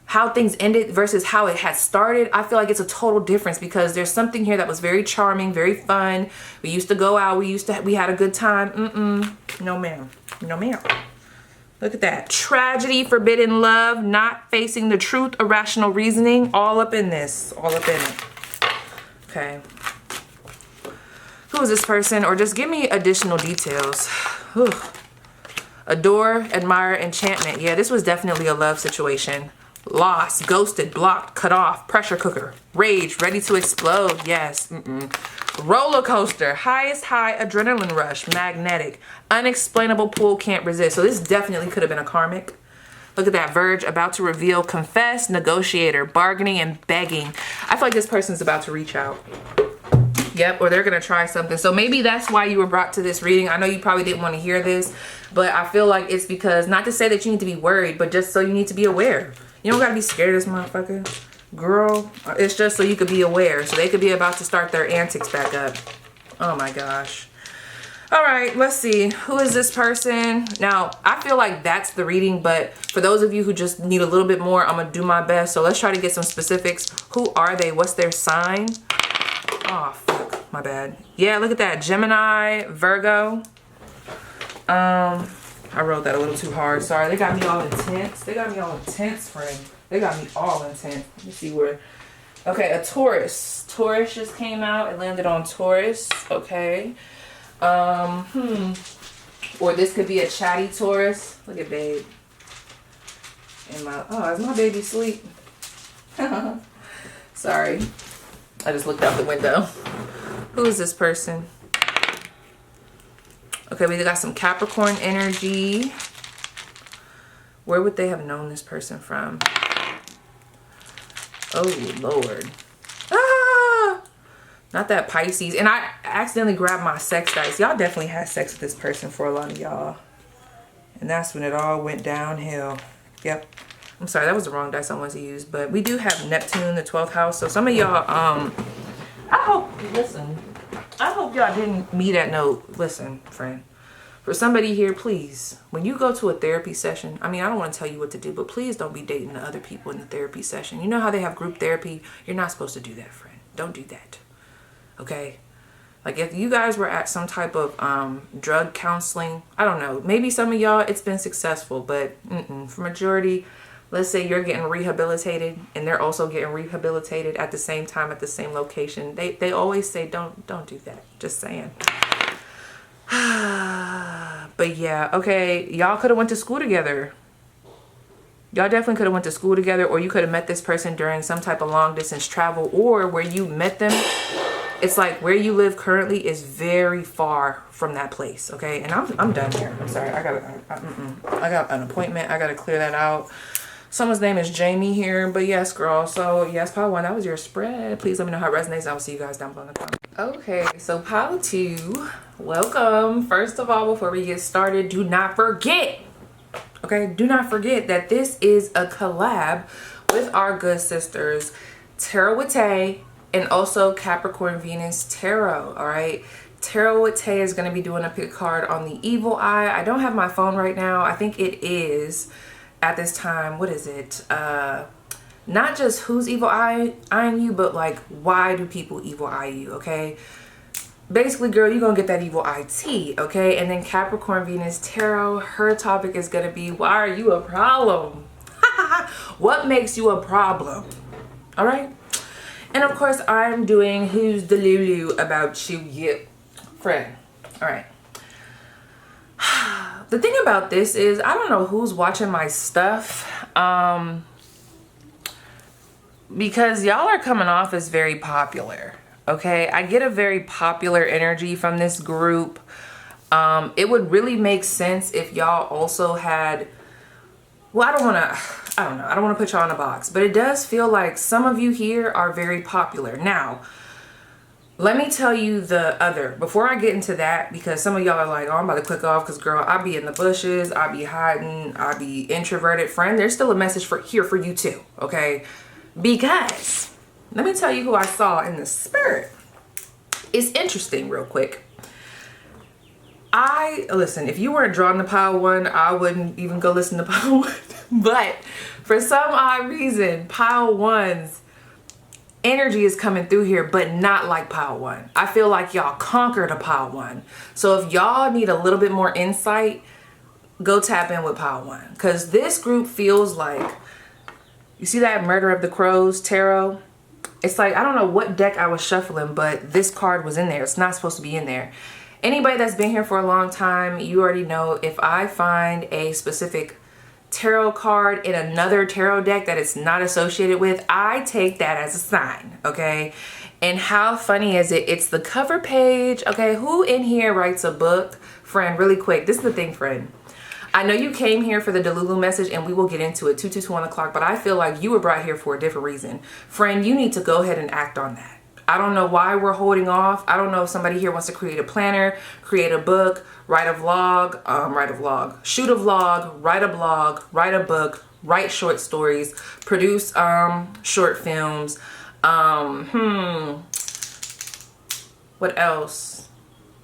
how things ended versus how it had started, I feel like it's a total difference, because there's something here that was very charming, very fun. We used to go out, we had a good time. No ma'am. No ma'am. Look at that. Tragedy, forbidden love, not facing the truth, irrational reasoning, all up in this, all up in it. Okay. Who is this person? Or just give me additional details. Whew. Adore, admire, enchantment. Yeah, this was definitely a love situation. Lost, ghosted, blocked, cut off, pressure cooker, rage, ready to explode. Yes. Roller coaster, highest high, adrenaline rush, magnetic, unexplainable pull, can't resist. So this definitely could have been a karmic. Look at that, verge, about to reveal, confess, negotiator, bargaining, and begging. I feel like this person's about to reach out. Yep, or they're gonna try something. So maybe that's why you were brought to this reading. I know you probably didn't want to hear this, but I feel like it's because, not to say that you need to be worried, but just so you need to be aware. You don't gotta be scared of this motherfucker. Girl, it's just so you could be aware. So they could be about to start their antics back up. Oh my gosh. All right, let's see. Who is this person? Now, I feel like that's the reading, but for those of you who just need a little bit more, I'm gonna do my best. So let's try to get some specifics. Who are they? What's their sign? Oh, fuck, my bad. Yeah, look at that, Gemini, Virgo. I wrote that a little too hard. Sorry, they got me all intense. They got me all intense, friend. They got me all intense. Let me see where. Okay, a Taurus. Taurus just came out. It landed on Taurus. Okay. Or this could be a chatty Taurus. Look at babe. And is my baby asleep? Sorry. I just looked out the window. Who is this person? Okay, we got some Capricorn energy. Where would they have known this person from? Oh, Lord. Ah! Not that Pisces. And I accidentally grabbed my sex dice. Y'all definitely had sex with this person for a lot of y'all. And that's when it all went downhill. Yep. I'm sorry, that was the wrong dice I wanted to use. But we do have Neptune, the 12th house. So some of y'all, I hope, listen. I hope y'all didn't meet that note. Listen, friend. For somebody here, please, when you go to a therapy session, I mean, I don't want to tell you what to do, but please don't be dating the other people in the therapy session. You know how they have group therapy? You're not supposed to do that, friend. Don't do that. Okay? Like, if you guys were at some type of drug counseling, I don't know. Maybe some of y'all, it's been successful, but for majority, let's say you're getting rehabilitated and they're also getting rehabilitated at the same time at the same location. They always say, don't do that. Just saying. But yeah, okay, y'all could have went to school together. Y'all definitely could have went to school together, or you could have met this person during some type of long distance travel, or where you met them, it's like where you live currently is very far from that place. Okay, and I'm done here. I'm sorry, I got an appointment. I gotta clear that out. Someone's name is Jamie here, but yes, girl. So yes, pile 1, that was your spread. Please let me know how it resonates. I will see you guys down below in the comments. Okay, so pile 2, welcome. First of all, before we get started, do not forget, okay, do not forget that this is a collab with our good sisters, Tarot with Tay, and also Capricorn Venus Tarot. All right, Tarot with Tay is going to be doing a pick card on the evil eye. I don't have my phone right now. I think it is at this time, what is it? Not just who's evil eyeing you, but like, why do people evil eye you? Okay, basically, girl, you're gonna get that evil eye tea. Okay, and then Capricorn Venus Tarot, her topic is gonna be, why are you a problem? What makes you a problem? All right, and of course I'm doing who's Delulu about you, yep, friend. All right. The thing about this is, I don't know who's watching my stuff, because y'all are coming off as very popular. Okay, I get a very popular energy from this group. It would really make sense if y'all also had, well, I don't want to put y'all in a box, but it does feel like some of you here are very popular. Now, let me tell you the other, before I get into that, because some of y'all are like, oh, I'm about to click off because, girl, I be in the bushes, I be hiding, I be introverted. Friend, there's still a message here for you too, okay? Because let me tell you who I saw in the spirit. It's interesting real quick. Listen, if you weren't drawn to pile 1, I wouldn't even go listen to pile 1. But for some odd reason, pile 1's energy is coming through here, but not like pile 1. I feel like y'all conquered a pile 1. So if y'all need a little bit more insight, go tap in with pile 1. Because this group feels like, you see that Murder of the Crows tarot? It's like, I don't know what deck I was shuffling, but this card was in there. It's not supposed to be in there. Anybody that's been here for a long time, you already know, if I find a specific tarot card in another tarot deck that it's not associated with, I take that as a sign, okay? And how funny is it? It's the cover page, okay? Who in here writes a book? Friend, really quick, this is the thing, friend. I know you came here for the Delulu message, and we will get into it, 1 o'clock, but I feel like you were brought here for a different reason. Friend, you need to go ahead and act on that. I don't know why we're holding off. I don't know if somebody here wants to create a planner, create a book, write a vlog, shoot a vlog, write a blog, write a book, write short stories, produce short films. What else?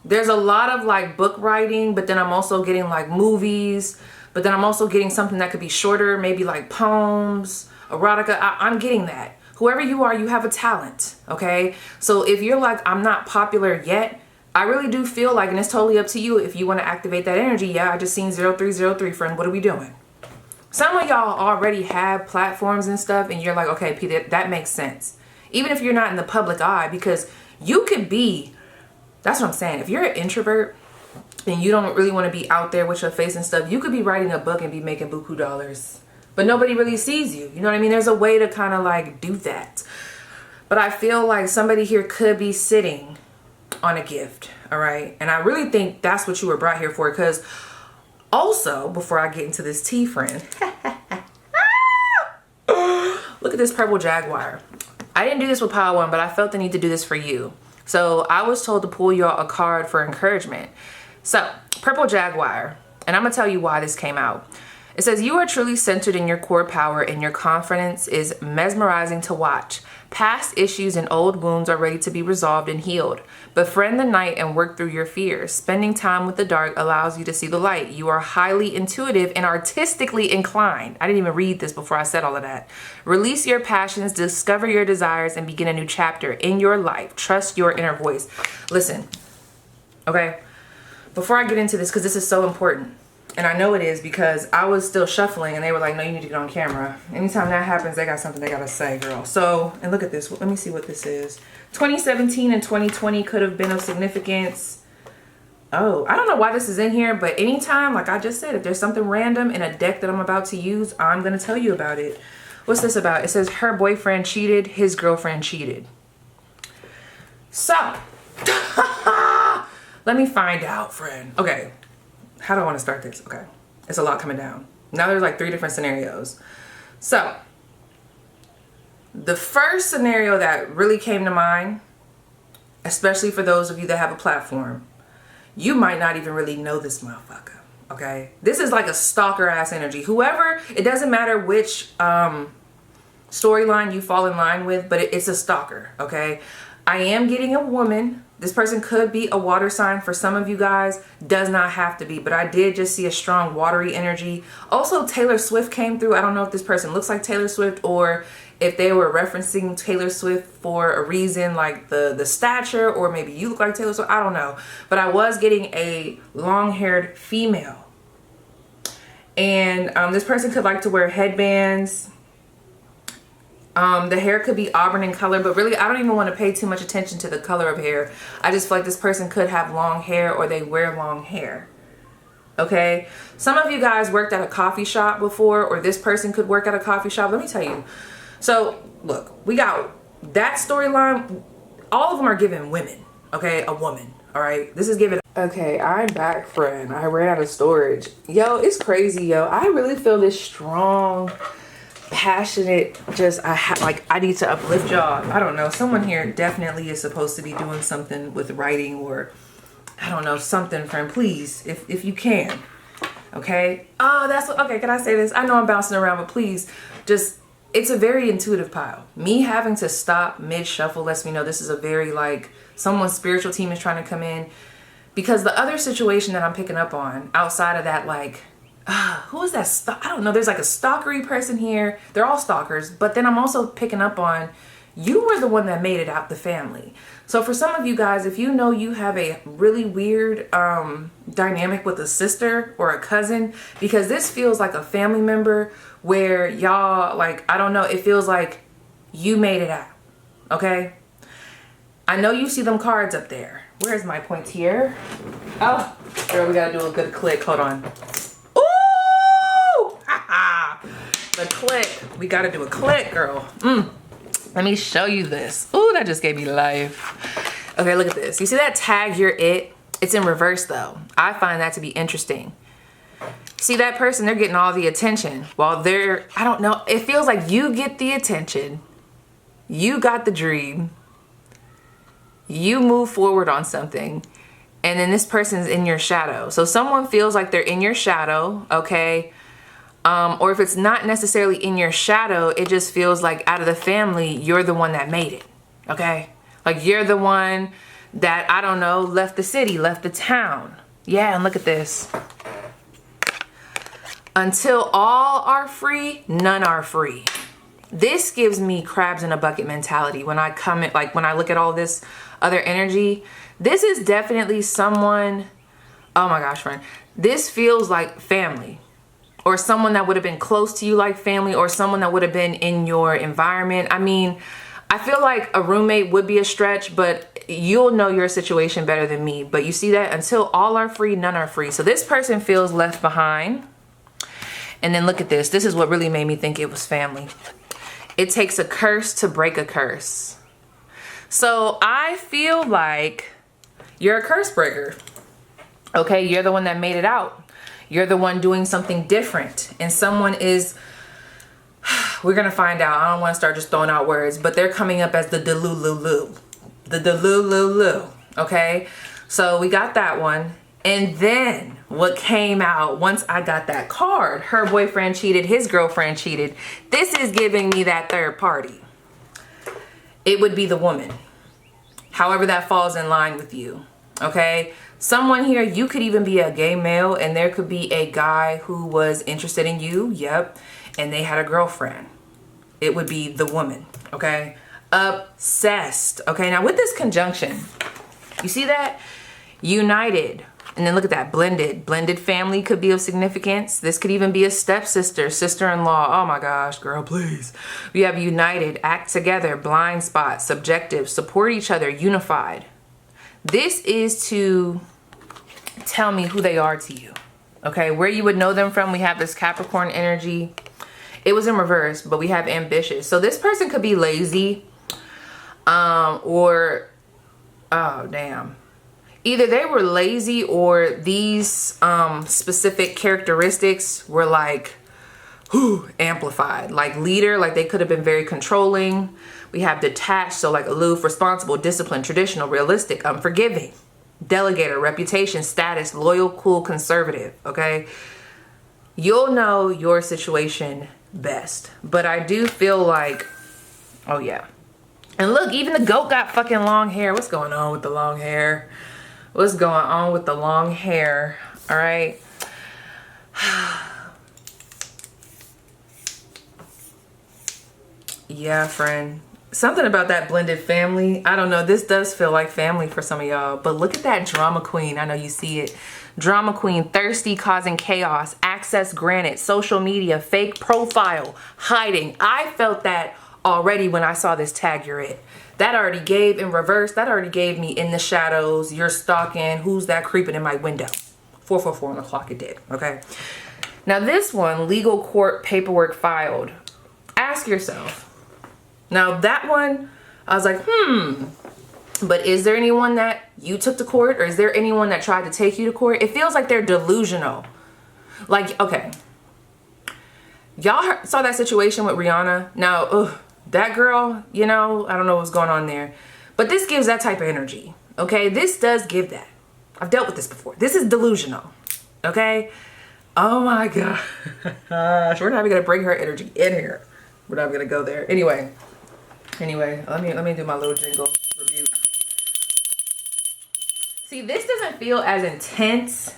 There's a lot of like book writing, but then I'm also getting like movies, but then I'm also getting something that could be shorter, maybe like poems, erotica. I'm getting that. Whoever you are, you have a talent, okay? So if you're like, I'm not popular yet, I really do feel like, and it's totally up to you if you want to activate that energy. Yeah, I just seen 0303, friend. What are we doing? Some of y'all already have platforms and stuff, and you're like, okay, P, that makes sense. Even if you're not in the public eye, because you could be, that's what I'm saying. If you're an introvert and you don't really want to be out there with your face and stuff, you could be writing a book and be making buku dollars. But nobody really sees you. You know what I mean? There's a way to kind of like do that. But I feel like somebody here could be sitting on a gift. All right. And I really think that's what you were brought here for. Because also, before I get into this tea, friend, look at this purple jaguar. I didn't do this with pile 1, but I felt the need to do this for you. So I was told to pull y'all a card for encouragement. So purple jaguar. And I'm going to tell you why this came out. It says, you are truly centered in your core power and your confidence is mesmerizing to watch. Past issues and old wounds are ready to be resolved and healed. Befriend the night and work through your fears. Spending time with the dark allows you to see the light. You are highly intuitive and artistically inclined. I didn't even read this before I said all of that. Release your passions, discover your desires, and begin a new chapter in your life. Trust your inner voice. Listen, okay? Before I get into this, because this is so important, and I know it is because I was still shuffling and they were like, no, you need to get on camera. Anytime that happens, they got something they got to say, girl. So, and look at this. Let me see what this is. 2017 and 2020 could have been of significance. Oh, I don't know why this is in here, but anytime, like I just said, if there's something random in a deck that I'm about to use, I'm going to tell you about it. What's this about? It says her boyfriend cheated, his girlfriend cheated. So, let me find out, friend. Okay. How do I want to start this? Okay. It's a lot coming down. Now there's like 3 different scenarios. So, the first scenario that really came to mind, especially for those of you that have a platform, you might not even really know this motherfucker. Okay? This is like a stalker ass energy. Whoever, it doesn't matter which storyline you fall in line with, but it's a stalker. Okay? I am getting a woman. This person could be a water sign for some of you guys. Does not have to be, but I did just see a strong watery energy. Also, Taylor Swift came through. I don't know if this person looks like Taylor Swift or if they were referencing Taylor Swift for a reason, like the stature, or maybe you look like Taylor Swift. I don't know. But I was getting a long-haired female. And this person could like to wear headbands. The hair could be auburn in color, but really I don't even want to pay too much attention to the color of hair. I just feel like this person could have long hair or they wear long hair. Okay? Some of you guys worked at a coffee shop before, or this person could work at a coffee shop. Let me tell you. So, look, we got that storyline. All of them are given women. Okay? A woman. All right? This is given. Okay, I'm back, friend. I ran out of storage. Yo, it's crazy, yo. I really feel this strong, passionate, just I need to uplift y'all. I don't know, someone here definitely is supposed to be doing something with writing, or I don't know, something, friend. Please, if you can. Okay. Oh, that's okay. Can I say this? I know I'm bouncing around, but please, just, it's a very intuitive pile. Me having to stop mid shuffle lets me know this is a very, like, someone's spiritual team is trying to come in, because the other situation that I'm picking up on outside of that, like, who is that? I don't know. There's like a stalkery person here. They're all stalkers. But then I'm also picking up on, you were the one that made it out the family. So for some of you guys, if you know you have a really weird dynamic with a sister or a cousin, because this feels like a family member where y'all, like, I don't know, it feels like you made it out. Okay? I know you see them cards up there. Where's my pointier? Oh, girl, we gotta do a good click. Hold on. The click. We got to do a click, girl. Let me show you this. Ooh, that just gave me life. Okay, look at this. You see that tag, you're it? It's in reverse, though. I find that to be interesting. See that person? They're getting all the attention while they're, I don't know. It feels like you get the attention. You got the dream. You move forward on something. And then this person's in your shadow. So someone feels like they're in your shadow, okay? Or if it's not necessarily in your shadow, it just feels like out of the family, you're the one that made it, okay? Like you're the one that, I don't know, left the city, left the town. Yeah, and look at this. Until all are free, none are free. This gives me crabs in a bucket mentality when I come in, like when I look at all this other energy. This is definitely someone, oh my gosh, friend. This feels like family. Or someone that would have been close to you like family, or someone that would have been in your environment. I mean, I feel like a roommate would be a stretch, but you'll know your situation better than me. But you see that? Until all are free, none are free. So this person feels left behind. And then look at this. This is what really made me think it was family. It takes a curse to break a curse. So I feel like you're a curse breaker. Okay, you're the one that made it out. You're the one doing something different. And someone is, we're going to find out. I don't want to start just throwing out words, but they're coming up as the Delulu. The Delulu. Okay? So we got that one. And then what came out once I got that card, her boyfriend cheated, his girlfriend cheated. This is giving me that third party. It would be the woman. However that falls in line with you, okay? Someone here, you could even be a gay male and there could be a guy who was interested in you, yep, and they had a girlfriend. It would be the woman, okay? Obsessed, okay? Now with this conjunction, you see that? United. And then look at that, blended. Blended family could be of significance. This could even be a stepsister, sister-in-law. Oh my gosh, girl, please. We have united, act together, blind spot, subjective, support each other, unified. This is to tell me who they are to you, okay? Where you would know them from, we have this Capricorn energy. It was in reverse, but we have ambitious. So this person could be lazy or, oh, damn. Either they were lazy or these specific characteristics were like amplified. Like leader, like they could have been very controlling. We have detached, so like aloof, responsible, disciplined, traditional, realistic, unforgiving, delegator, reputation, status, loyal, cool, conservative, okay? You'll know your situation best. But I do feel like, oh yeah. And look, even the goat got fucking long hair. What's going on with the long hair? What's going on with the long hair? All right. Yeah, friend. Something about that blended family. I don't know. This does feel like family for some of y'all. But look at that drama queen. I know you see it. Drama queen, thirsty, causing chaos, access granted, social media, fake profile, hiding. I felt that already when I saw this tag you're it. That already gave in reverse. That already gave me in the shadows. You're stalking. Who's that creeping in my window? 444 on the clock. It did. Okay. Now this one, legal court paperwork filed. Ask yourself. Now that one, I was like, but is there anyone that you took to court, or is there anyone that tried to take you to court? It feels like they're delusional. Like, okay. Y'all saw that situation with Rihanna. Now, that girl, you know, I don't know what's going on there. But this gives that type of energy, okay? This does give that. I've dealt with this before. This is delusional, okay? Oh my God. We're not even gonna bring her energy in here. We're not gonna go there. Anyway, let me do my little jingle rebuke. See, this doesn't feel as intense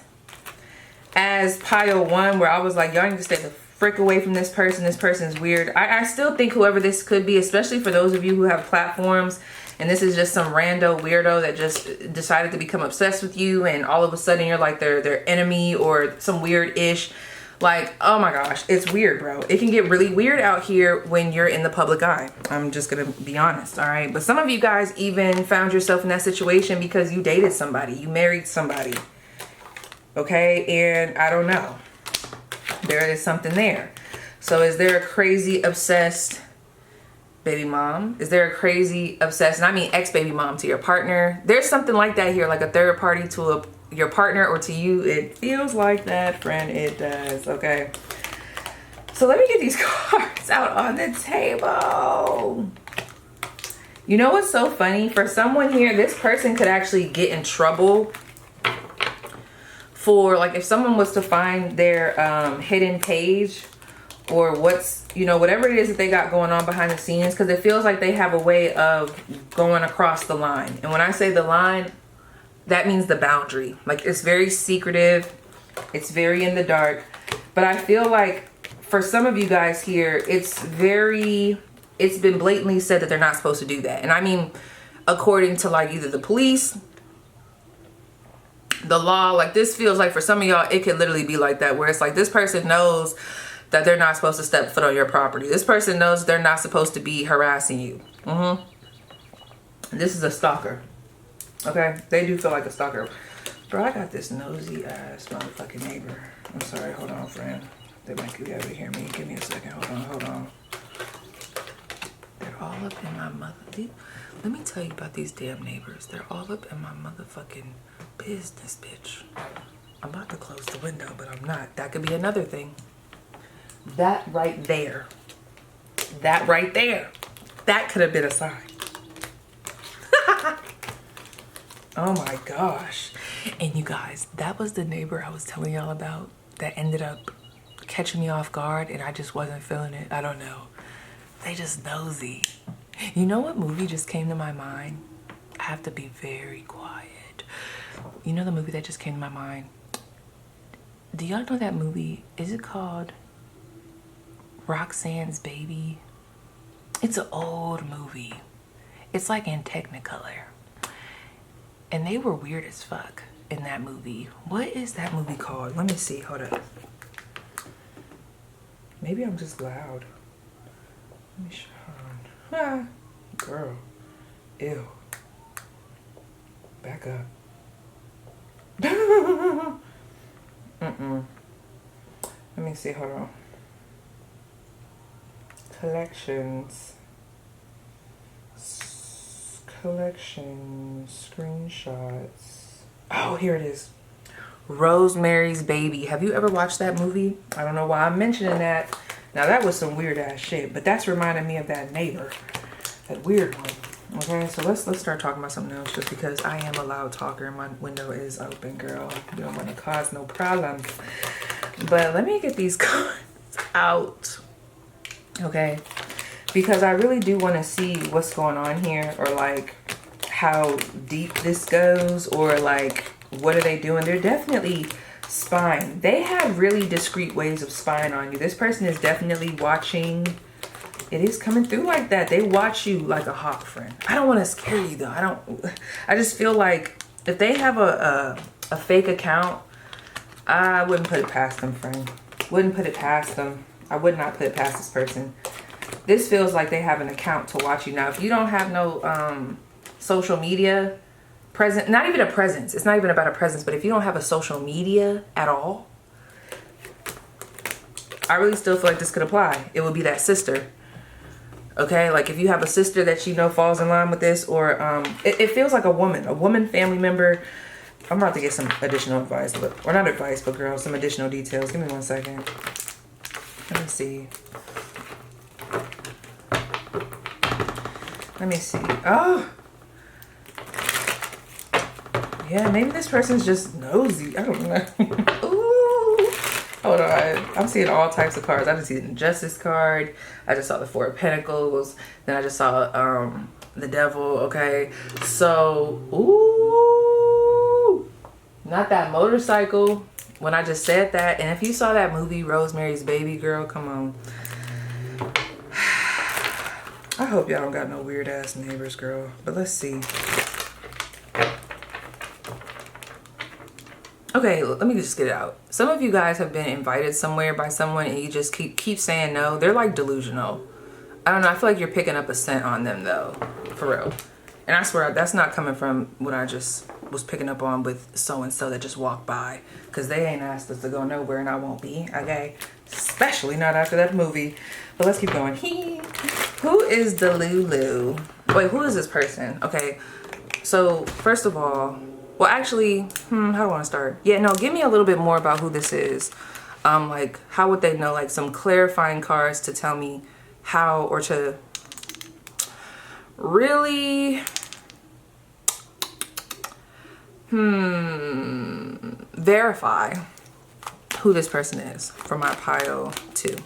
as Pile 1, where I was like, y'all need to stay the frick away from this person. This person's weird. I still think whoever this could be, especially for those of you who have platforms, and this is just some rando weirdo that just decided to become obsessed with you, and all of a sudden you're like their enemy or some weird-ish. Like, oh my gosh, it's weird, bro. It can get really weird out here when you're in the public eye. I'm just gonna be honest, all right? But some of you guys even found yourself in that situation because you dated somebody, you married somebody, okay? And I don't know. There is something there. So is there a crazy obsessed baby mom? Is there a crazy obsessed, and I mean ex-baby mom, to your partner? There's something like that here, like a third party to your partner or to you. It feels like that, friend. It does, okay? So let me get these cards out on the table. You know what's so funny? For someone here, this person could actually get in trouble for, like, if someone was to find their hidden page or what's, you know, whatever it is that they got going on behind the scenes, because it feels like they have a way of going across the line. And when I say the line, that means the boundary. Like, it's very secretive. It's very in the dark. But I feel like for some of you guys here, it's been blatantly said that they're not supposed to do that. And I mean, according to like either the police, the law, like this feels like for some of y'all, it could literally be like that, where it's like this person knows that they're not supposed to step foot on your property. This person knows they're not supposed to be harassing you. This is a stalker. Okay, they do feel like a stalker. Bro, I got this nosy ass motherfucking neighbor. I'm sorry, hold on, friend. They might be able to hear me. Give me a second. Hold on. They're all up in my let me tell you about these damn neighbors. They're all up in my motherfucking business, bitch. I'm about to close the window, but I'm not. That could be another thing. That right there. That right there. That could have been a sign. Oh my gosh. And you guys, that was the neighbor I was telling y'all about that ended up catching me off guard, and I just wasn't feeling it. I don't know. They just nosy. You know what movie just came to my mind? I have to be very quiet. You know the movie that just came to my mind? Do y'all know that movie? Is it called Roxanne's Baby? It's an old movie. It's like in Technicolor. And they were weird as fuck in that movie. What is that movie called? Let me see. Hold up. Maybe I'm just loud. Let me show her. Ah, girl. Ew. Back up. Let me see. Hold on. Collections. Collections. Screenshots. Oh, here it is. Rosemary's Baby. Have you ever watched that movie? I don't know why I'm mentioning that. Now that was some weird ass shit, but that's reminding me of that neighbor, that weird one. Okay, so let's start talking about something else, just because I am a loud talker and my window is open, girl. You don't want to cause no problems. But let me get these cards out, okay? Because I really do want to see what's going on here, or like how deep this goes, or like what are they doing? They're definitely spying. They have really discreet ways of spying on you. This person is definitely watching. It is coming through like that. They watch you like a hawk, friend. I don't want to scare you though. I just feel like if they have a fake account, I wouldn't put it past them, friend. Wouldn't put it past them. I would not put it past this person. This feels like they have an account to watch you. Now, if you don't have no social media present, not even a presence. It's not even about a presence, but if you don't have a social media at all, I really still feel like this could apply. It would be that sister. Okay, like if you have a sister that you know falls in line with this, or it feels like a woman family member. I'm about to get some additional advice, or not advice, but girl, some additional details. Give me 1 second. Let me see. Let me see. Oh, yeah, maybe this person's just nosy. I don't know. Ooh. Hold on. I'm seeing all types of cards. I just see the Justice card. I just saw the Four of Pentacles. Then I just saw the Devil. Okay. So, ooh. Not that motorcycle. When I just said that. And if you saw that movie, Rosemary's Baby, girl, come on. I hope y'all don't got no weird ass neighbors, girl. But let's see. Okay, let me just get it out. Some of you guys have been invited somewhere by someone and you just keep saying no. They're like delusional. I don't know. I feel like you're picking up a scent on them though. For real. And I swear that's not coming from what I just was picking up on with so-and-so that just walked by. Because they ain't asked us to go nowhere and I won't be. Okay? Especially not after that movie. But let's keep going. Who is Delulu? Wait, who is this person? Okay. So, first of all, well, actually, how do I want to start? Yeah, no, give me a little bit more about who this is. Like, how would they know? Like, some clarifying cards to tell me how, or to really, verify who this person is for my pile too.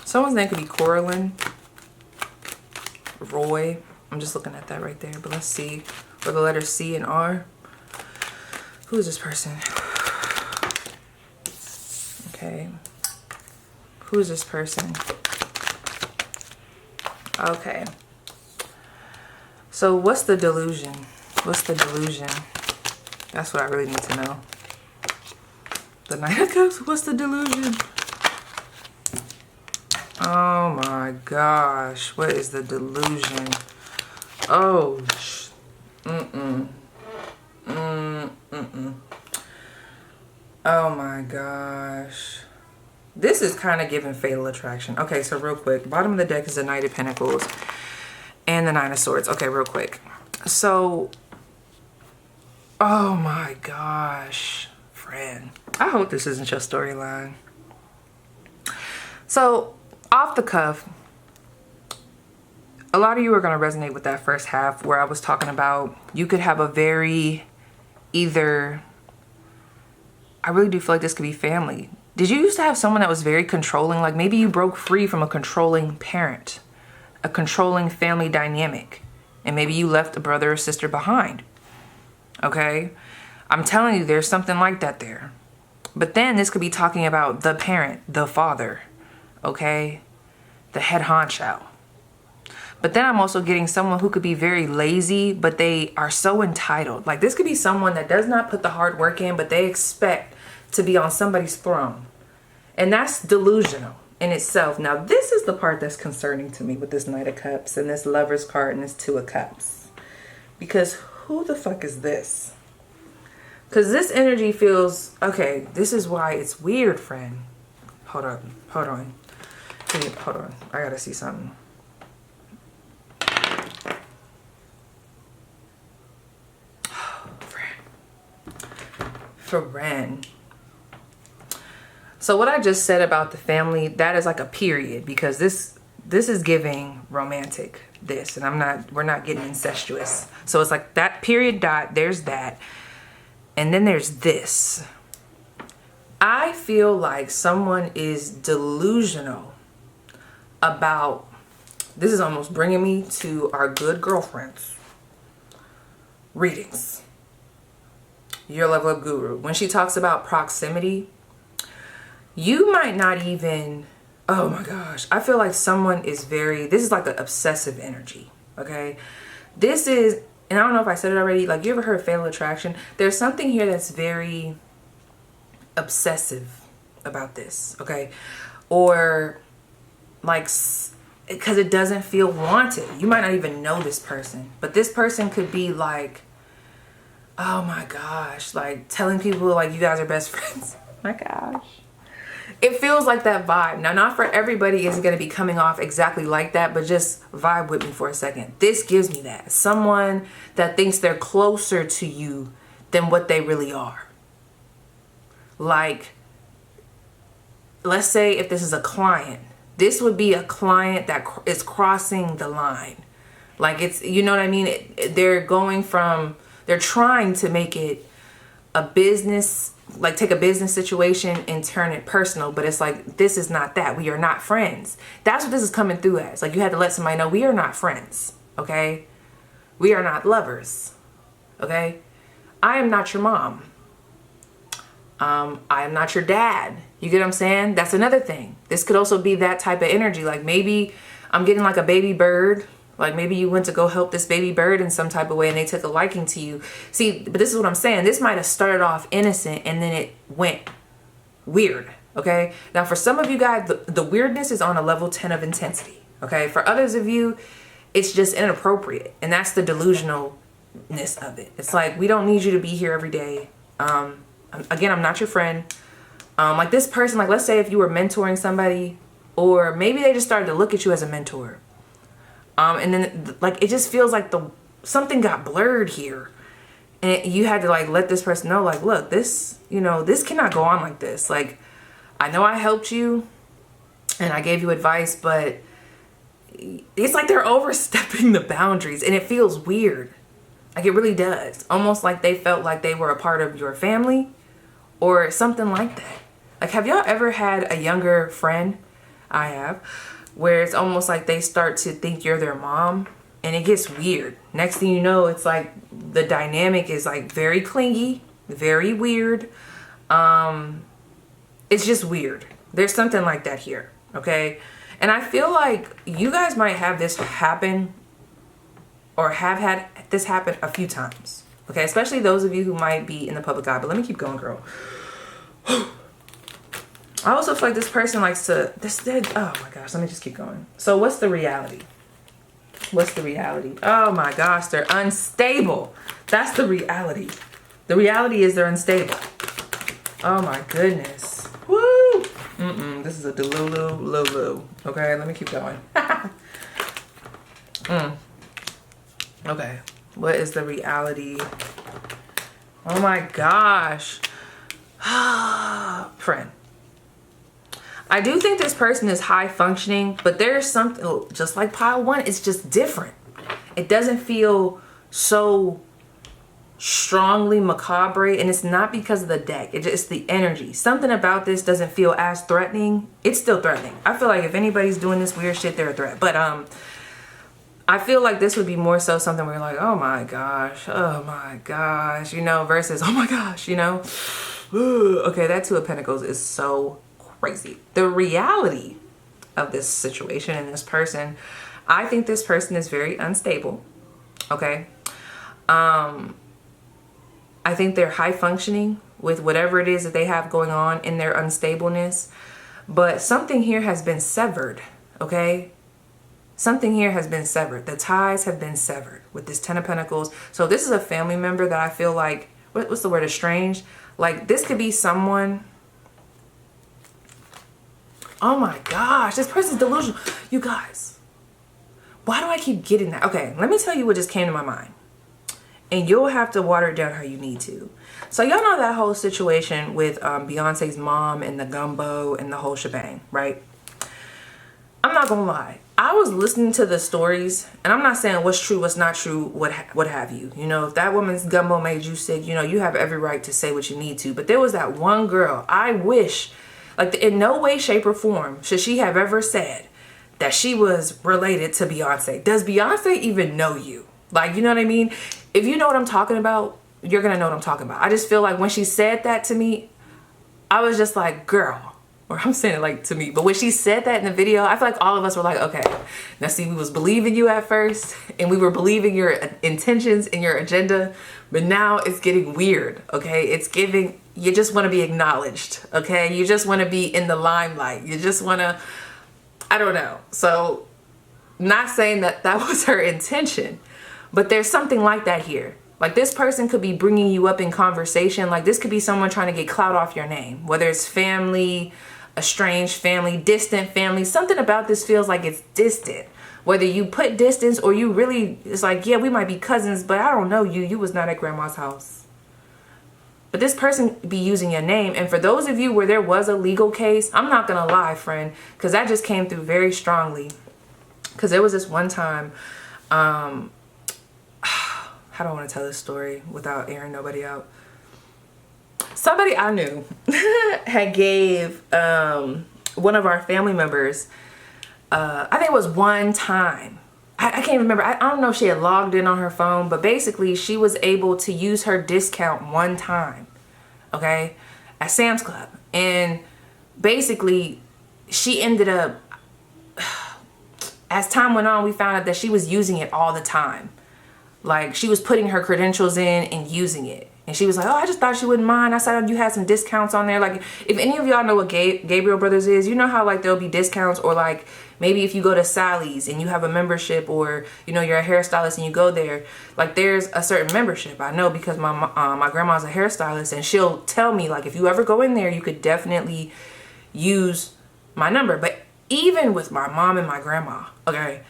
Someone's name could be Coraline. Roy. I'm just looking at that right there. But let's see. For the letters C and R. Who is this person? Okay. Who is this person? Okay. So what's the delusion? What's the delusion? That's what I really need to know. The Knight of Cups. What's the delusion? Oh my gosh, what is the delusion? Oh, oh my gosh. This is kind of giving Fatal Attraction. Okay, so real quick, bottom of the deck is the Knight of Pentacles and the Nine of Swords. Okay, real quick. So, oh my gosh, friend. I hope this isn't your storyline. So, off the cuff, a lot of you are going to resonate with that first half where I was talking about you could have a very either, I really do feel like this could be family. Did you used to have someone that was very controlling? Like maybe you broke free from a controlling parent, a controlling family dynamic, and maybe you left a brother or sister behind. Okay? I'm telling you, there's something like that there. But then this could be talking about the parent, the father, okay? The head honcho. But then I'm also getting someone who could be very lazy, but they are so entitled. Like this could be someone that does not put the hard work in, but they expect to be on somebody's throne. And that's delusional in itself. Now, this is the part that's concerning to me with this Knight of Cups and this Lover's card and this Two of Cups. Because who the fuck is this? Because this energy feels, okay, this is why it's weird, friend. Hold on. Hold on. I gotta see something. Friend. So what I just said about the family, that is like a period, because this is giving romantic, this, and we're not getting incestuous. So it's like that period dot, there's that. And then there's this. I feel like someone is delusional about, this is almost bringing me to our good girlfriends readings. Your level of guru. When she talks about proximity, you might not even, oh my gosh, I feel like someone is this is like an obsessive energy, okay? This is, and I don't know if I said it already, like you ever heard of fatal attraction? There's something here that's very obsessive about this, okay? Or like, because it doesn't feel wanted. You might not even know this person, but this person could be like, oh my gosh, like telling people like you guys are best friends. Oh my gosh. It feels like that vibe. Now, not for everybody is going to be coming off exactly like that, but just vibe with me for a second. This gives me that. Someone that thinks they're closer to you than what they really are. Like, let's say if this is a client, this would be a client that is crossing the line. Like it's, you know what I mean? They're trying to make it a business, like take a business situation and turn it personal, but it's like, this is not that. We are not friends. That's what this is coming through as. Like you had to let somebody know we are not friends, okay? We are not lovers, okay? I am not your mom. I am not your dad. You get what I'm saying? That's another thing. This could also be that type of energy. Like maybe I'm getting like a baby bird. Like maybe you went to go help this baby bird in some type of way and they took a liking to you. See, but this is what I'm saying. This might have started off innocent and then it went weird, okay? Now for some of you guys, the weirdness is on a level 10 of intensity, okay? For others of you, it's just inappropriate. And that's the delusionalness of it. It's like, we don't need you to be here every day. Again, I'm not your friend. Like this person, like let's say if you were mentoring somebody, or maybe they just started to look at you as a mentor. And then like, it just feels like something got blurred here and you had to like, let this person know, like, look, this, you know, this cannot go on like this. Like, I know I helped you and I gave you advice, but it's like they're overstepping the boundaries and it feels weird. Like it really does. Almost like they felt like they were a part of your family or something like that. Like, have y'all ever had a younger friend? I have. Where it's almost like they start to think you're their mom and it gets weird. Next thing you know, it's like the dynamic is like very clingy, very weird. It's just weird. There's something like that here, okay? And I feel like you guys might have this happen or have had this happen a few times, okay? Especially those of you who might be in the public eye. But let me keep going, girl. I also feel like this person likes to, oh my gosh, let me just keep going. So what's the reality? What's the reality? Oh my gosh, they're unstable. That's the reality. The reality is they're unstable. Oh my goodness. Woo! This is a Delulu, Lulu. Okay, let me keep going. Okay, what is the reality? Oh my gosh. Friend. I do think this person is high functioning, but there's something, just like pile one, it's just different. It doesn't feel so strongly macabre, and it's not because of the deck. It's just the energy. Something about this doesn't feel as threatening. It's still threatening. I feel like if anybody's doing this weird shit, they're a threat. But I feel like this would be more so something where you're like, oh my gosh, you know, versus oh my gosh, you know. Okay, that Two of Pentacles is so crazy. The reality of this situation and this person, I think this person is very unstable. Okay. I think they're high functioning with whatever it is that they have going on in their unstableness, but something here has been severed. Okay. Something here has been severed. The ties have been severed with this Ten of Pentacles. So this is a family member that I feel like, what's the word, estranged? Like this could be someone. Oh my gosh, this person's delusional. You guys, why do I keep getting that? Okay, let me tell you what just came to my mind. And you'll have to water it down how you need to. So y'all know that whole situation with Beyonce's mom and the gumbo and the whole shebang, right? I'm not gonna lie. I was listening to the stories, and I'm not saying what's true, what's not true, what have you. You know, if that woman's gumbo made you sick, you know, you have every right to say what you need to. But there was that one girl, I wish, like in no way, shape, or form should she have ever said that she was related to Beyonce. Does Beyonce even know you? Like, you know what I mean? If you know what I'm talking about, you're gonna know what I'm talking about. I just feel like when she said that to me, I was just like, girl. Or I'm saying it like to me, but when she said that in the video, I feel like all of us were like, okay, now see, we was believing you at first, and we were believing your intentions and your agenda, but now it's getting weird, okay? It's giving, you just want to be acknowledged, okay? You just want to be in the limelight. You just want to, I don't know. So not saying that that was her intention, but there's something like that here. Like this person could be bringing you up in conversation. Like this could be someone trying to get clout off your name, whether it's family, estranged family, distant family. Something about this feels like it's distant. Whether you put distance or you really, it's like, yeah, we might be cousins, but I don't know you. You was not at grandma's house. But this person be using your name. And for those of you where there was a legal case, I'm not going to lie, friend, because that just came through very strongly. Because there was this one time, how do I want to tell this story without airing nobody out? Somebody I knew had gave one of our family members, I think it was one time. I can't remember. I don't know if she had logged in on her phone, but basically she was able to use her discount one time, okay, at Sam's Club. And basically she ended up, as time went on, we found out that she was using it all the time. Like she was putting her credentials in and using it. And she was like, oh, I just thought she wouldn't mind. I saw you had some discounts on there. Like if any of y'all know what Gabriel Brothers is, you know how like there'll be discounts, or like maybe if you go to Sally's and you have a membership, or, you know, you're a hairstylist and you go there, like there's a certain membership. I know because my grandma's a hairstylist, and she'll tell me like, if you ever go in there, you could definitely use my number. But even with my mom and my grandma, okay,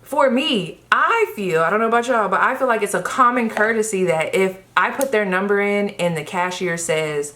for me, I feel, I don't know about y'all, but I feel like it's a common courtesy that if I put their number in and the cashier says,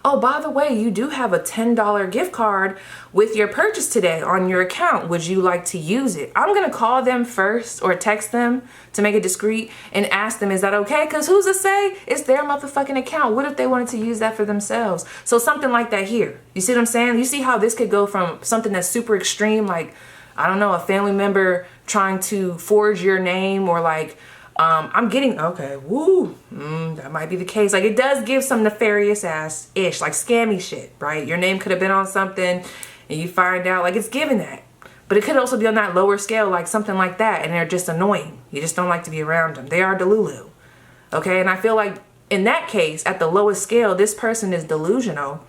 oh, by the way, you do have a $10 gift card with your purchase today on your account. Would you like to use it? I'm going to call them first or text them to make it discreet and ask them, is that okay? Because who's to say it's their motherfucking account? What if they wanted to use that for themselves? So something like that here. You see what I'm saying? You see how this could go from something that's super extreme, like, I don't know, a family member trying to forge your name, or like, I'm getting, okay, woo, that might be the case. Like it does give some nefarious ass ish, like scammy shit, right? Your name could have been on something and you find out, like it's given that. But it could also be on that lower scale, like something like that, and they're just annoying. You just don't like to be around them. They are Delulu, okay? And I feel like in that case, at the lowest scale, this person is delusional.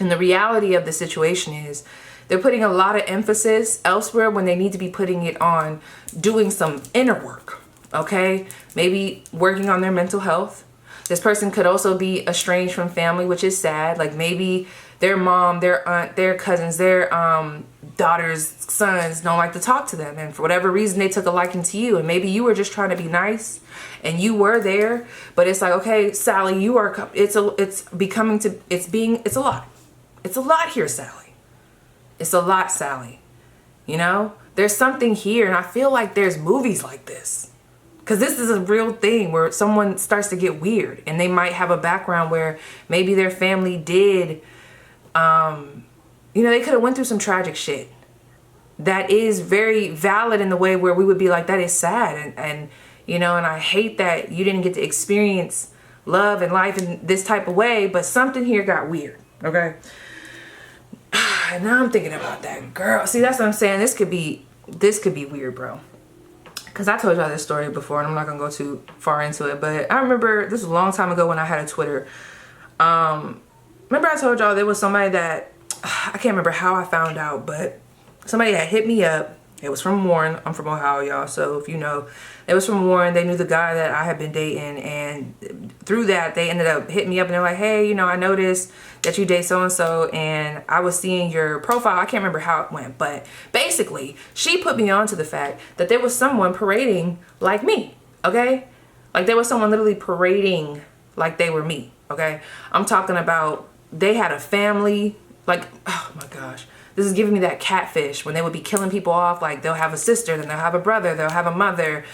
And the reality of the situation is, they're putting a lot of emphasis elsewhere when they need to be putting it on doing some inner work, okay? Maybe working on their mental health. This person could also be estranged from family, which is sad. Like maybe their mom, their aunt, their cousins, their daughters, sons don't like to talk to them. And for whatever reason, they took a liking to you. And maybe you were just trying to be nice and you were there. But it's like, okay, Sally, you are, it's a lot. It's a lot here, Sally. It's a lot, Sally. You know, there's something here, and I feel like there's movies like this. Because this is a real thing where someone starts to get weird, and they might have a background where maybe their family did, you know, they could have went through some tragic shit. That is very valid in the way where we would be like, that is sad. And you know, and I hate that you didn't get to experience love and life in this type of way, but something here got weird, okay? And now I'm thinking about that girl. See, that's what I'm saying. This could be weird, bro. Because I told y'all this story before, and I'm not going to go too far into it, but I remember, this was a long time ago when I had a Twitter. Remember I told y'all there was somebody that, I can't remember how I found out, but somebody had hit me up. It was from Warren. I'm from Ohio, y'all. So if you know, it was from Warren. They knew the guy that I had been dating. And through that, they ended up hitting me up. And they're like, hey, you know, I noticed that you date so-and-so. And I was seeing your profile. I can't remember how it went. But basically, she put me on to the fact that there was someone parading like me. Okay? Like there was someone literally parading like they were me. Okay? I'm talking about they had a family. Like, oh my gosh. This is giving me that catfish when they would be killing people off. Like they'll have a sister, then they'll have a brother, they'll have a mother,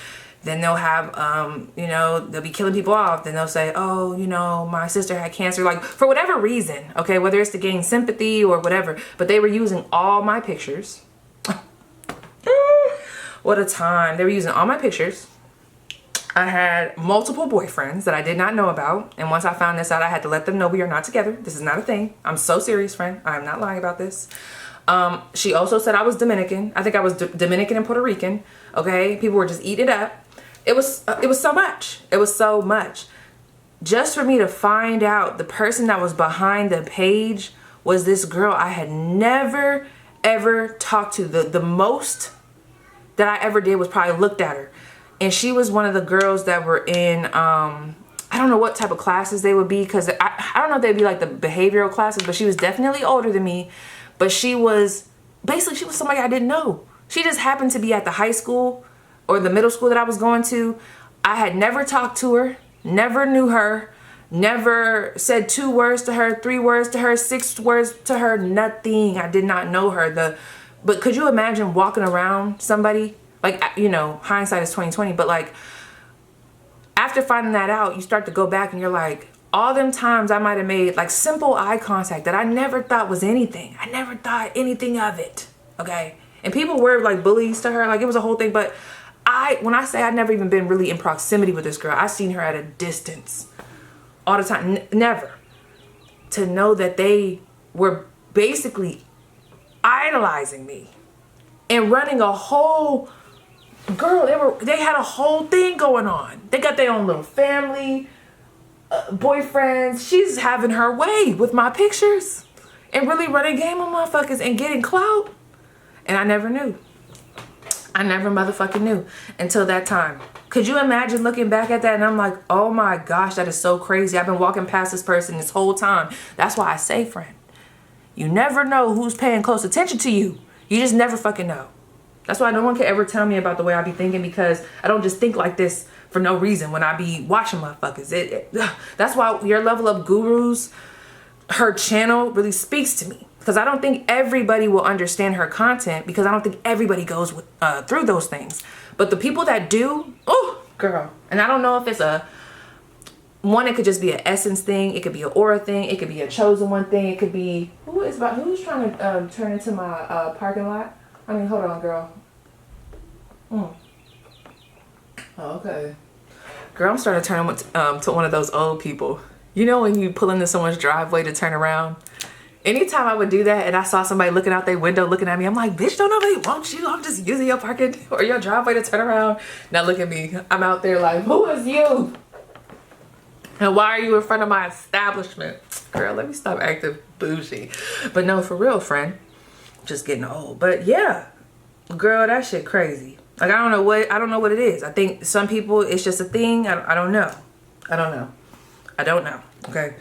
then they'll have, you know, they'll be killing people off. Then they'll say, oh, you know, my sister had cancer, like for whatever reason, okay, whether it's to gain sympathy or whatever, but they were using all my pictures. What a time. They were using all my pictures. I had multiple boyfriends that I did not know about. And once I found this out, I had to let them know we are not together. This is not a thing. I'm so serious, friend. I'm not lying about this. She also said I was Dominican. I think I was Dominican and Puerto Rican. Okay. People were just eating it up. It was so much. It was so much. Just for me to find out the person that was behind the page was this girl I had never, ever talked to. The most that I ever did was probably looked at her. And she was one of the girls that were in, I don't know what type of classes they would be, because I don't know if they'd be like the behavioral classes, but she was definitely older than me. But she was, basically she was somebody I didn't know. She just happened to be at the high school or the middle school that I was going to. I had never talked to her, never knew her, never said 2 words to her, 3 words to her, 6 words to her, nothing. I did not know her. But could you imagine walking around somebody? Like, you know, hindsight is 20/20, but like after finding that out, you start to go back and you're like, all them times I might have made like simple eye contact that I never thought was anything. I never thought anything of it. Okay. And people were like bullies to her. Like it was a whole thing. But when I say I'd never even been really in proximity with this girl, I seen her at a distance all the time. Never. To know that they were basically idolizing me and running a whole, girl, they had a whole thing going on. They got their own little family, boyfriends. She's having her way with my pictures and really running game on motherfuckers and getting clout. And I never knew. I never motherfucking knew until that time. Could you imagine looking back at that and I'm like, oh my gosh, that is so crazy. I've been walking past this person this whole time. That's why I say, friend, you never know who's paying close attention to you. You just never fucking know. That's why no one can ever tell me about the way I be thinking, because I don't just think like this for no reason when I be watching motherfuckers. That's why your level of gurus, her channel really speaks to me, because I don't think everybody will understand her content, because I don't think everybody goes through those things. But the people that do, oh girl. And I don't know if it's one, it could just be an essence thing. It could be an aura thing. It could be a chosen one thing. It could be, who's trying to turn into my parking lot? I mean, hold on, girl. Oh, okay. Girl, I'm starting to turn to one of those old people. You know when you pull into someone's driveway to turn around? Anytime I would do that and I saw somebody looking out their window looking at me, I'm like, bitch, don't nobody want you. I'm just using your parking or your driveway to turn around. Now look at me. I'm out there like, who is you? And why are you in front of my establishment? Girl, let me stop acting bougie. But no, for real, friend. Just getting old. But yeah, girl, that shit crazy. Like I don't know what it is. I think some people it's just a thing. I don't know. I don't know. Okay.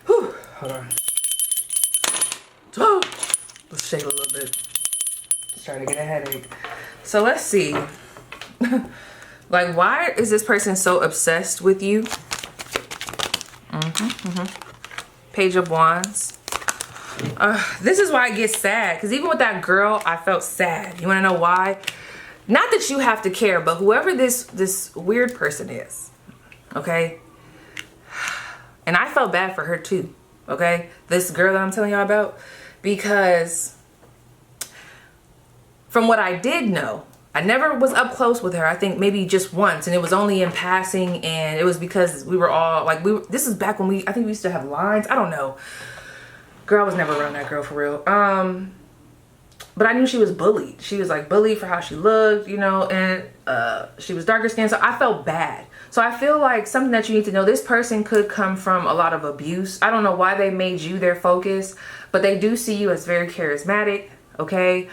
Whew. Hold on. Oh, let's shake a little bit. Just trying to get a headache. So let's see. Like, why is this person so obsessed with you? Page of Wands. This is why I get sad, because even with that girl, I felt sad. You want to know why? Not that you have to care, but whoever this weird person is, okay? And I felt bad for her too, okay? This girl that I'm telling y'all about, because from what I did know, I never was up close with her. I think maybe just once, and it was only in passing, and it was because we were all like, this is back when I think we used to have lines. I don't know. Girl, I was never around that girl for real. But I knew she was bullied. She was like bullied for how she looked, you know, and she was darker skinned, so I felt bad. So I feel like something that you need to know, this person could come from a lot of abuse. I don't know why they made you their focus, but they do see you as very charismatic, okay?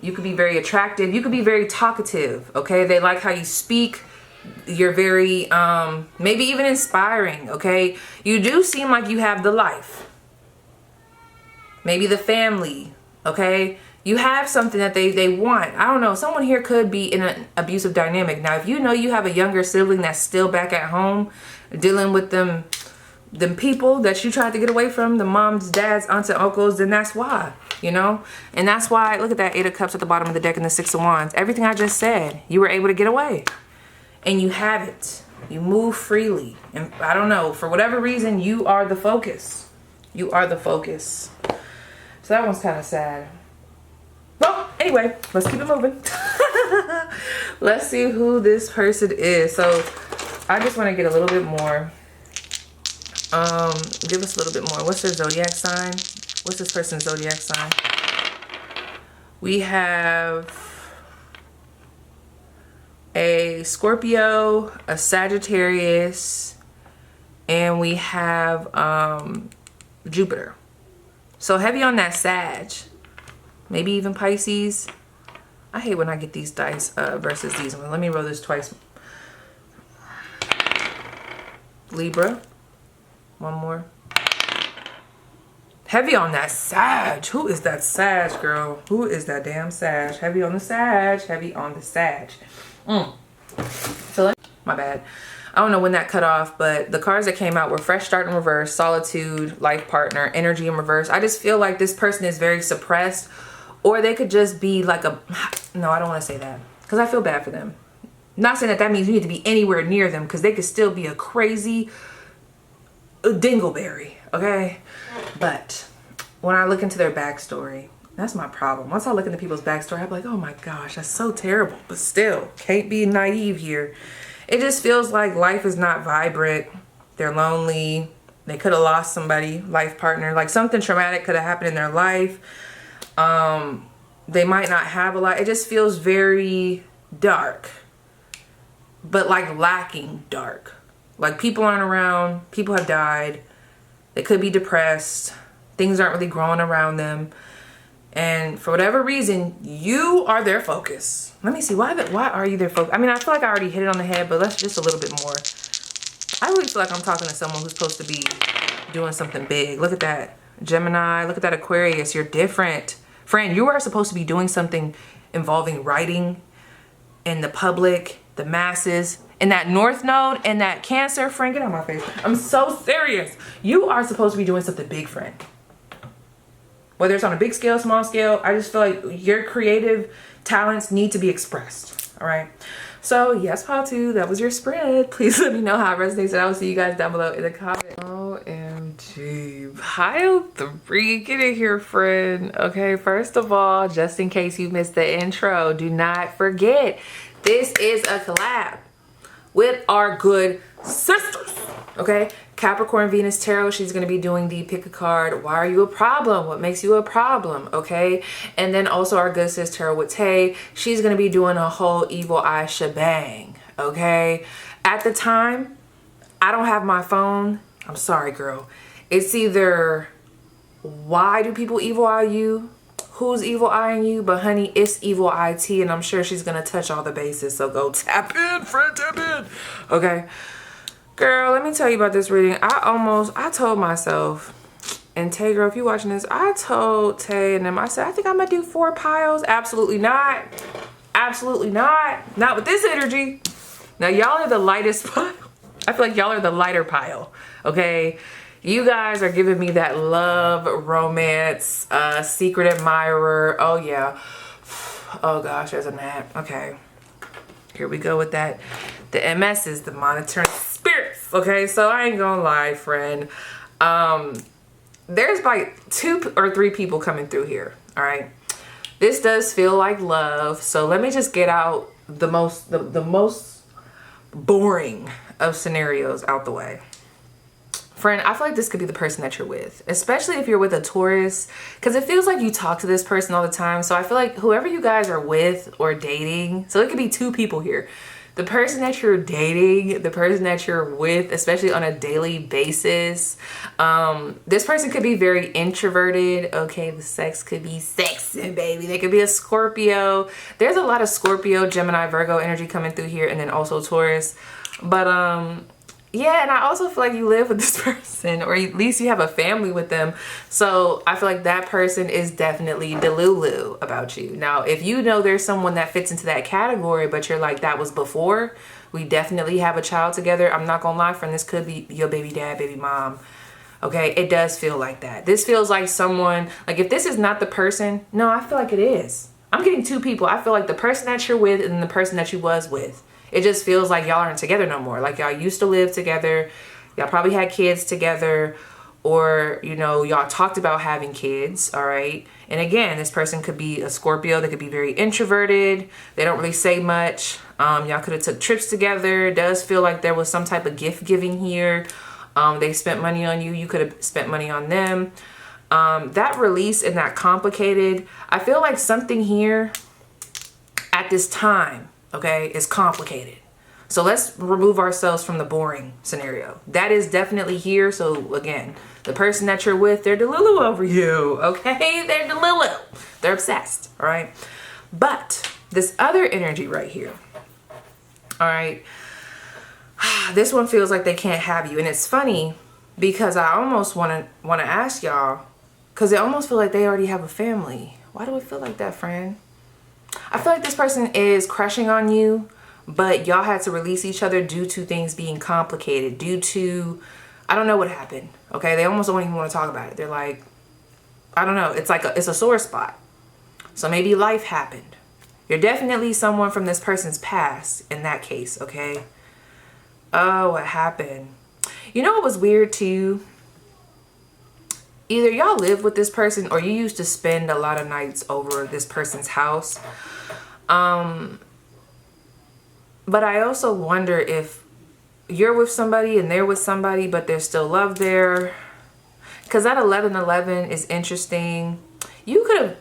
You could be very attractive. You could be very talkative, okay? They like how you speak. You're very, maybe even inspiring, okay? You do seem like you have the life. Maybe the family, okay? You have something that they want. I don't know. Someone here could be in an abusive dynamic. Now, if you know you have a younger sibling that's still back at home dealing with them people that you tried to get away from, the moms, dads, aunts, and uncles, then that's why, you know? And that's why, look at that 8 of Cups at the bottom of the deck and the 6 of Wands. Everything I just said, you were able to get away. And you have it. You move freely. And I don't know, for whatever reason, you are the focus. You are the focus. So that one's kind of sad. Well, anyway, let's keep it moving. Let's see who this person is. So I just want to get a little bit more. Give us a little bit more. What's their zodiac sign? What's this person's zodiac sign? We have a Scorpio, a Sagittarius, and we have Jupiter. So heavy on that Sag. Maybe even Pisces. I hate when I get these dice versus these ones. Let me roll this twice. Libra. One more. Heavy on that Sag. Who is that Sag, girl? Who is that damn Sag? Heavy on the Sag. Heavy on the Sag. So my bad. I don't know when that cut off, but the cards that came out were Fresh Start in reverse, Solitude, Life Partner, Energy in reverse. I just feel like this person is very suppressed, or they could just be like a, no, I don't want to say that because I feel bad for them. Not saying that means you need to be anywhere near them, because they could still be a crazy dingleberry, okay? But when I look into their backstory, that's my problem. Once I look into people's backstory, I'm like, oh my gosh, that's so terrible. But still, can't be naive here. It just feels like life is not vibrant. They're lonely. They could have lost somebody, life partner. Like something traumatic could have happened in their life. They might not have a lot. It just feels very dark, but like lacking dark. Like people aren't around. People have died. They could be depressed. Things aren't really growing around them. And for whatever reason, you are their focus. Let me see. Why are you their focus? I mean, I feel like I already hit it on the head, but let's just a little bit more. I really feel like I'm talking to someone who's supposed to be doing something big. Look at that. Gemini. Look at that Aquarius. You're different. Friend, you are supposed to be doing something involving writing in the public, the masses. And that North Node and that Cancer, friend, get out of my face. I'm so serious. You are supposed to be doing something big, friend. Whether it's on a big scale, small scale, I just feel like your creative talents need to be expressed. All right. So yes, Pile 2, that was your spread. Please let me know how it resonates, and I will see you guys down below in the comments. OMG. Pile 3, get in here, friend. Okay, first of all, just in case you missed the intro, do not forget, this is a collab with our good sisters. Okay, Capricorn Venus Tarot. She's going to be doing the pick a card. Why are you a problem? What makes you a problem? Okay, and then also our good sis Tarot with Tay. She's going to be doing a whole evil eye shebang. Okay, at the time, I don't have my phone. I'm sorry, girl. It's either why do people evil eye you? Who's evil eyeing you? But honey, it's evil IT, and I'm sure she's going to touch all the bases. So go tap in, friend, tap in. Okay. Girl, let me tell you about this reading. I told myself, and Tay, girl, if you're watching this, I told Tay and them, I said, I think I'm going to do 4 piles. Absolutely not. Absolutely not. Not with this energy. Now, y'all are the lightest pile. I feel like y'all are the lighter pile. Okay? You guys are giving me that love, romance, secret admirer. Oh yeah. Oh gosh, there's a nap. Okay. Here we go with that. The MS is the monitoring spirits. Okay, so I ain't gonna lie, friend. There's like 2 or 3 people coming through here. All right. This does feel like love. So let me just get out the most boring of scenarios out the way. Friend, I feel like this could be the person that you're with, especially if you're with a Taurus, because it feels like you talk to this person all the time. So I feel like whoever you guys are with or dating, so it could be 2 people here. The person that you're dating, the person that you're with, especially on a daily basis. This person could be very introverted. Okay, the sex could be sexy, baby. They could be a Scorpio. There's a lot of Scorpio, Gemini, Virgo energy coming through here, and then also Taurus. But yeah, and I also feel like you live with this person, or at least you have a family with them. So I feel like that person is definitely Delulu about you. Now, if you know there's someone that fits into that category, but you're like, that was before, we definitely have a child together. I'm not gonna lie, friend, this could be your baby dad, baby mom. Okay, it does feel like that. This feels like someone, like if this is not the person, no, I feel like it is. I'm getting 2 people. I feel like the person that you're with and the person that you was with. It just feels like y'all aren't together no more. Like y'all used to live together. Y'all probably had kids together, or, you know, y'all talked about having kids. All right. And again, this person could be a Scorpio. They could be very introverted. They don't really say much. Y'all could have took trips together. It does feel like there was some type of gift giving here. They spent money on you. You could have spent money on them. That release and that complicated, I feel like something here at this time, okay, is complicated. So let's remove ourselves from the boring scenario. That is definitely here. So again, the person that you're with, they're Delulu over you, okay? They're Delulu. They're obsessed, all right? But this other energy right here, all right, this one feels like they can't have you. And it's funny because I almost want to ask y'all, because they almost feel like they already have a family. Why do it feel like that, friend? I feel like this person is crushing on you, but y'all had to release each other due to things being complicated, due to, I don't know what happened. Okay, they almost don't even want to talk about it. They're like, I don't know. It's like it's a sore spot. So maybe life happened. You're definitely someone from this person's past in that case, okay? Oh, what happened? You know what was weird too? Either y'all live with this person or you used to spend a lot of nights over this person's house. But I also wonder if you're with somebody and they're with somebody, but there's still love there. Because that 1111 is interesting. You could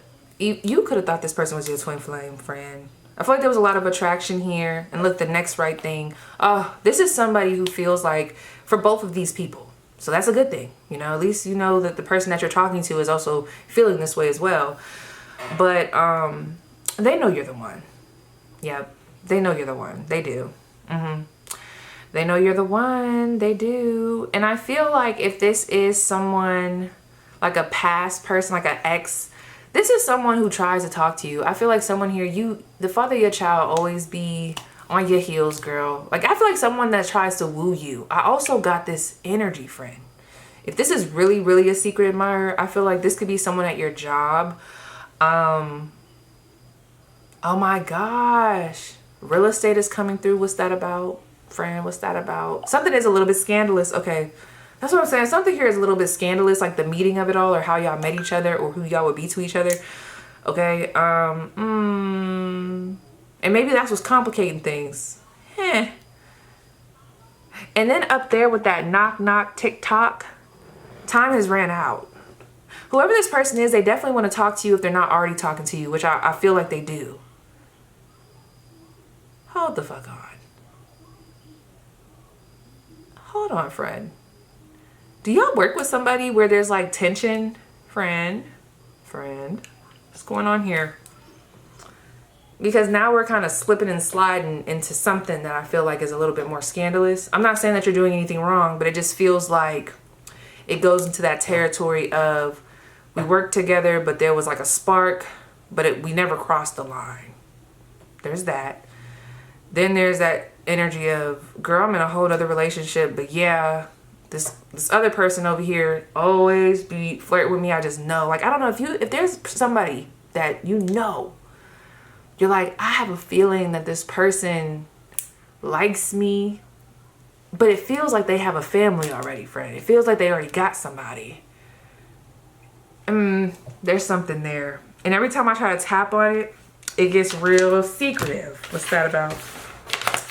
have thought this person was your twin flame friend. I feel like there was a lot of attraction here. And look, the next right thing. Oh, this is somebody who feels like for both of these people. So that's a good thing. You know, at least you know that the person that you're talking to is also feeling this way as well. But they know you're the one. Yep. They know you're the one. They do. They know you're the one. They do. And I feel like if this is someone like a past person, like an ex, this is someone who tries to talk to you. I feel like someone here, the father of your child always be on your heels, girl. Like, I feel like someone that tries to woo you. I also got this energy, friend. If this is really, really a secret admirer, I feel like this could be someone at your job. Oh my gosh. Real estate is coming through. What's that about, friend? What's that about? Something is a little bit scandalous. Okay. That's what I'm saying. Something here is a little bit scandalous, like the meeting of it all, or how y'all met each other, or who y'all would be to each other. Okay. And maybe that's what's complicating things. And then up there with that knock knock tick-tock, time has ran out. Whoever this person is, they definitely want to talk to you if they're not already talking to you, which I feel like they do. Hold the fuck on. Hold on, friend. Do y'all work with somebody where there's like tension? Friend, what's going on here? Because now we're kind of slipping and sliding into something that I feel like is a little bit more scandalous. I'm not saying that you're doing anything wrong, but it just feels like it goes into that territory of we worked together, but there was like a spark, but we never crossed the line. There's that. Then there's that energy of, girl, I'm in a whole other relationship, but yeah, this other person over here always be flirting with me. I just know. Like, I don't know if there's somebody that you know, you're like, I have a feeling that this person likes me, but it feels like they have a family already, friend. It feels like they already got somebody. There's something there. And every time I try to tap on it, it gets real secretive. What's that about?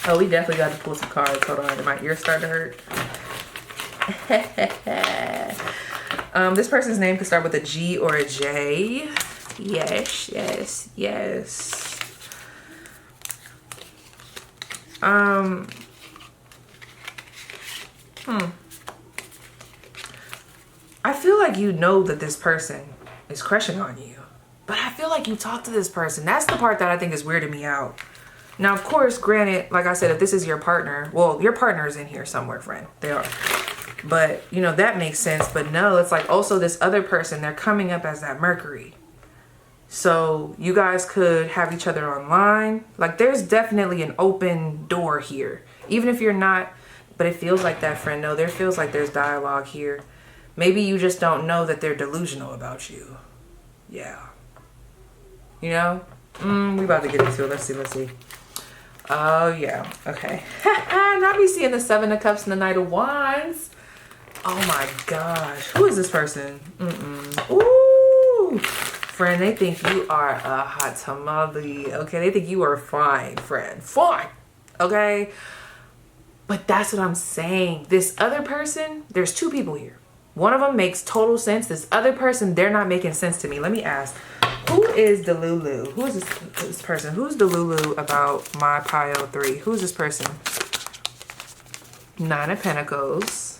Oh, we definitely got to pull some cards. Hold on, my ears start to hurt. This person's name could start with a G or a J. Yes, yes, yes. I feel like you know that this person is crushing on you, but I feel like you talk to this person. That's the part that I think is weirding me out. Now, of course, granted, like I said, if this is your partner, well, your partner is in here somewhere, friend. They are. But, you know, that makes sense. But no, it's like also this other person, they're coming up as that Mercury. So you guys could have each other online. Like, there's definitely an open door here. Even if you're not, but it feels like that, friend. No, there feels like there's dialogue here. Maybe you just don't know that they're delusional about you. Yeah. You know? We about to get into it. Let's see. Oh, yeah. Okay. Now we seeing the Seven of Cups and the Knight of Wands. Oh, my gosh. Who is this person? Ooh. Friend, they think you are a hot tamale. Okay? They think you are fine, friend. Fine. Okay? But that's what I'm saying. This other person, there's two people here. One of them makes total sense. This other person, they're not making sense to me. Let me ask. Who is Delulu? Who is this person? Who's Delulu about my pile 3? Who's this person? 9 of Pentacles.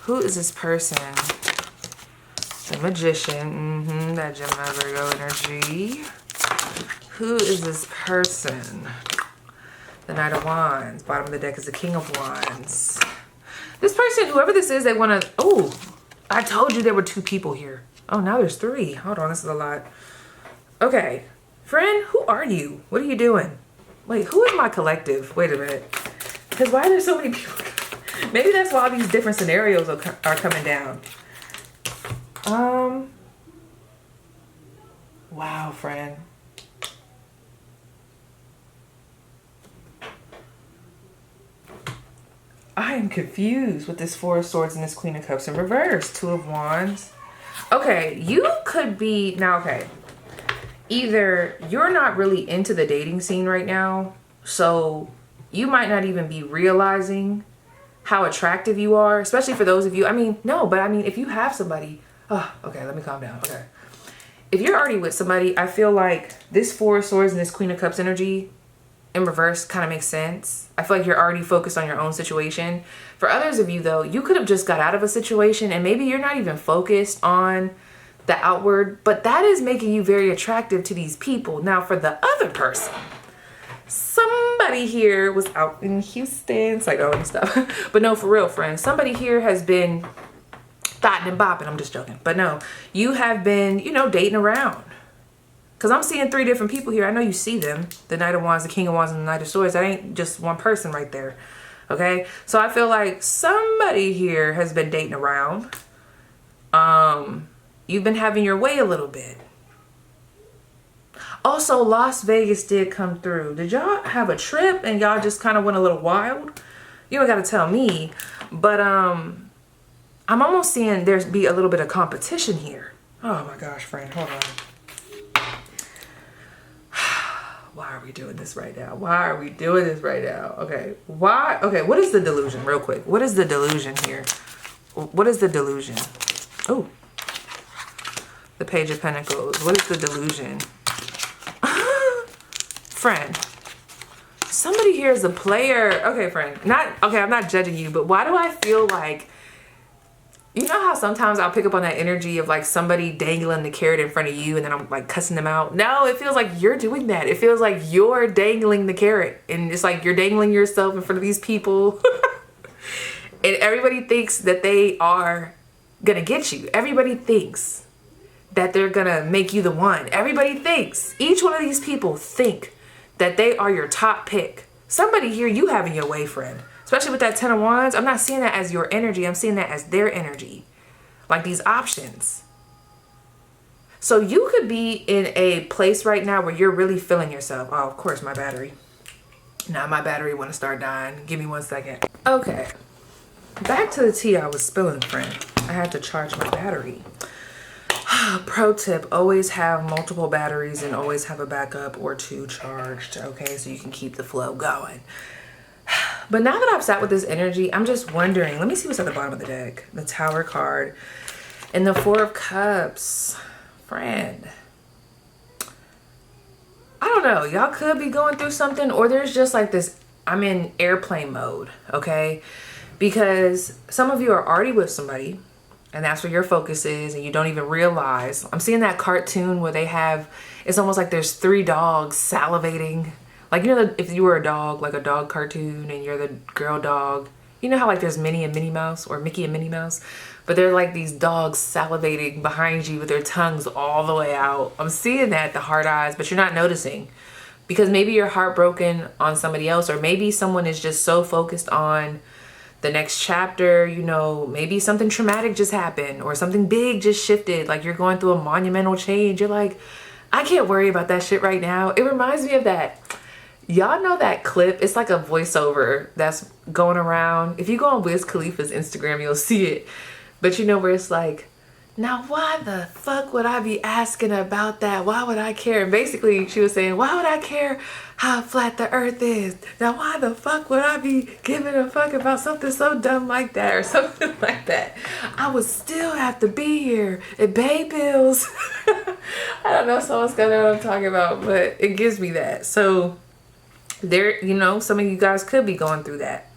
Who is this person? The Magician. That Gemini Virgo energy. Who is this person? The Knight of Wands. Bottom of the deck is the King of Wands. This person, whoever this is, they want to... Oh, I told you there were 2 people here. Oh, now there's 3. Hold on, this is a lot. Okay. Friend, who are you? What are you doing? Wait, who is my collective? Wait a minute. Because why are there so many people? Maybe that's why all these different scenarios are coming down. Wow, friend. I am confused with this 4 of Swords and this Queen of Cups in reverse. 2 of Wands. Okay, you could be... Now, okay. Either you're not really into the dating scene right now, so you might not even be realizing how attractive you are, especially for those of you... I mean, no, but I mean, if you have somebody... Oh, okay, let me calm down. Okay. If you're already with somebody, I feel like this 4 of Swords and this Queen of Cups energy in reverse kind of makes sense. I feel like you're already focused on your own situation. For others of you, though, you could have just got out of a situation and maybe you're not even focused on the outward, but that is making you very attractive to these people. Now, for the other person, somebody here was out in Houston. It's like, oh, and stuff. But no, for real, friends, somebody here has been thotting and bopping. I'm just joking. But no, you have been, you know, dating around. Because I'm seeing 3 different people here. I know you see them. The Knight of Wands, the King of Wands, and the Knight of Swords. That ain't just one person right there. Okay? So I feel like somebody here has been dating around. You've been having your way a little bit. Also, Las Vegas did come through. Did y'all have a trip and y'all just kind of went a little wild? You don't got to tell me. But I'm almost seeing there's be a little bit of competition here. Oh my gosh, friend. Hold on. Why are we doing this right now? Why are we doing this right now? Okay. Why? Okay. What is the delusion? Real quick. What is the delusion here? What is the delusion? Oh. The Page of Pentacles. What is the delusion? Friend. Somebody here is a player. Okay, friend. I'm not judging you, but why do I feel like... You know how sometimes I'll pick up on that energy of like somebody dangling the carrot in front of you and then I'm like cussing them out? No, it feels like you're doing that. It feels like you're dangling the carrot and it's like you're dangling yourself in front of these people. And everybody thinks that they are gonna get you. Everybody thinks that they're gonna make you the one. Everybody thinks, each one of these people think that they are your top pick. Somebody here, you having your way, friend. Especially with that 10 of Wands, I'm not seeing that as your energy. I'm seeing that as their energy. Like these options. So you could be in a place right now where you're really feeling yourself. Oh, of course, my battery. Now my battery want to start dying. Give me 1 second. Okay. Back to the tea I was spilling, friend. I had to charge my battery. Pro tip, always have multiple batteries and always have a backup or 2 charged, okay? So you can keep the flow going. But now that I've sat with this energy, I'm just wondering, let me see what's at the bottom of the deck. The Tower card and the 4 of Cups. Friend. I don't know. Y'all could be going through something, or there's just like this, I'm in airplane mode, okay? Because some of you are already with somebody and that's where your focus is and you don't even realize. I'm seeing that cartoon where they have, it's almost like there's 3 dogs salivating. Like, you know, if you were a dog, like a dog cartoon and you're the girl dog, you know how like there's Minnie and Minnie Mouse or Mickey and Minnie Mouse, but they're like these dogs salivating behind you with their tongues all the way out. I'm seeing that, the hard eyes, but you're not noticing because maybe you're heartbroken on somebody else, or maybe someone is just so focused on the next chapter, you know, maybe something traumatic just happened or something big just shifted. Like you're going through a monumental change. You're like, I can't worry about that shit right now. It reminds me of that. Y'all know that clip? It's like a voiceover that's going around. If you go on Wiz Khalifa's Instagram, you'll see it. But you know where it's like, now why the fuck would I be asking about that? Why would I care? And basically she was saying, why would I care how flat the earth is? Now why the fuck would I be giving a fuck about something so dumb like that or something like that? I would still have to be here and pay bills. I don't know if someone's gonna know what I'm talking about, but it gives me that. So there, you know, some of you guys could be going through that.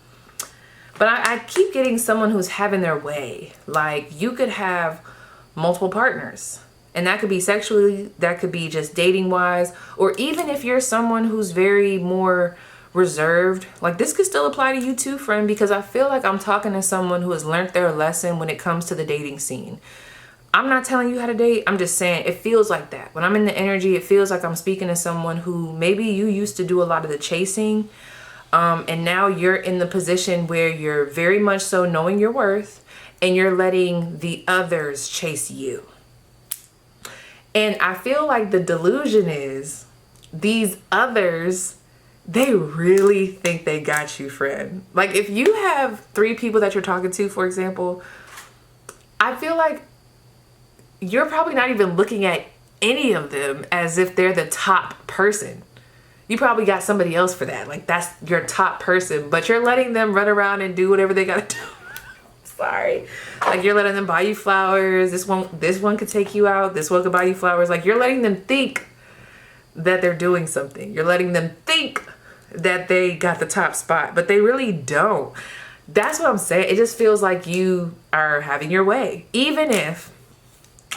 But I keep getting someone who's having their way. Like you could have multiple partners, and that could be sexually, that could be just dating wise, or even if you're someone who's very more reserved, like this could still apply to you too, friend, because I feel like I'm talking to someone who has learned their lesson when it comes to the dating scene. I'm not telling you how to date. I'm just saying it feels like that. When I'm in the energy, it feels like I'm speaking to someone who maybe you used to do a lot of the chasing. And now you're in the position where you're very much so knowing your worth and you're letting the others chase you. And I feel like the delusion is these others, they really think they got you, friend. Like if you have 3 people that you're talking to, for example, I feel like you're probably not even looking at any of them as if they're the top person. You probably got somebody else for that. Like that's your top person, but you're letting them run around and do whatever they gotta do. Sorry. Like you're letting them buy you flowers. This one could take you out. This one could buy you flowers. Like you're letting them think that they're doing something. You're letting them think that they got the top spot, but they really don't. That's what I'm saying. It just feels like you are having your way. Even if,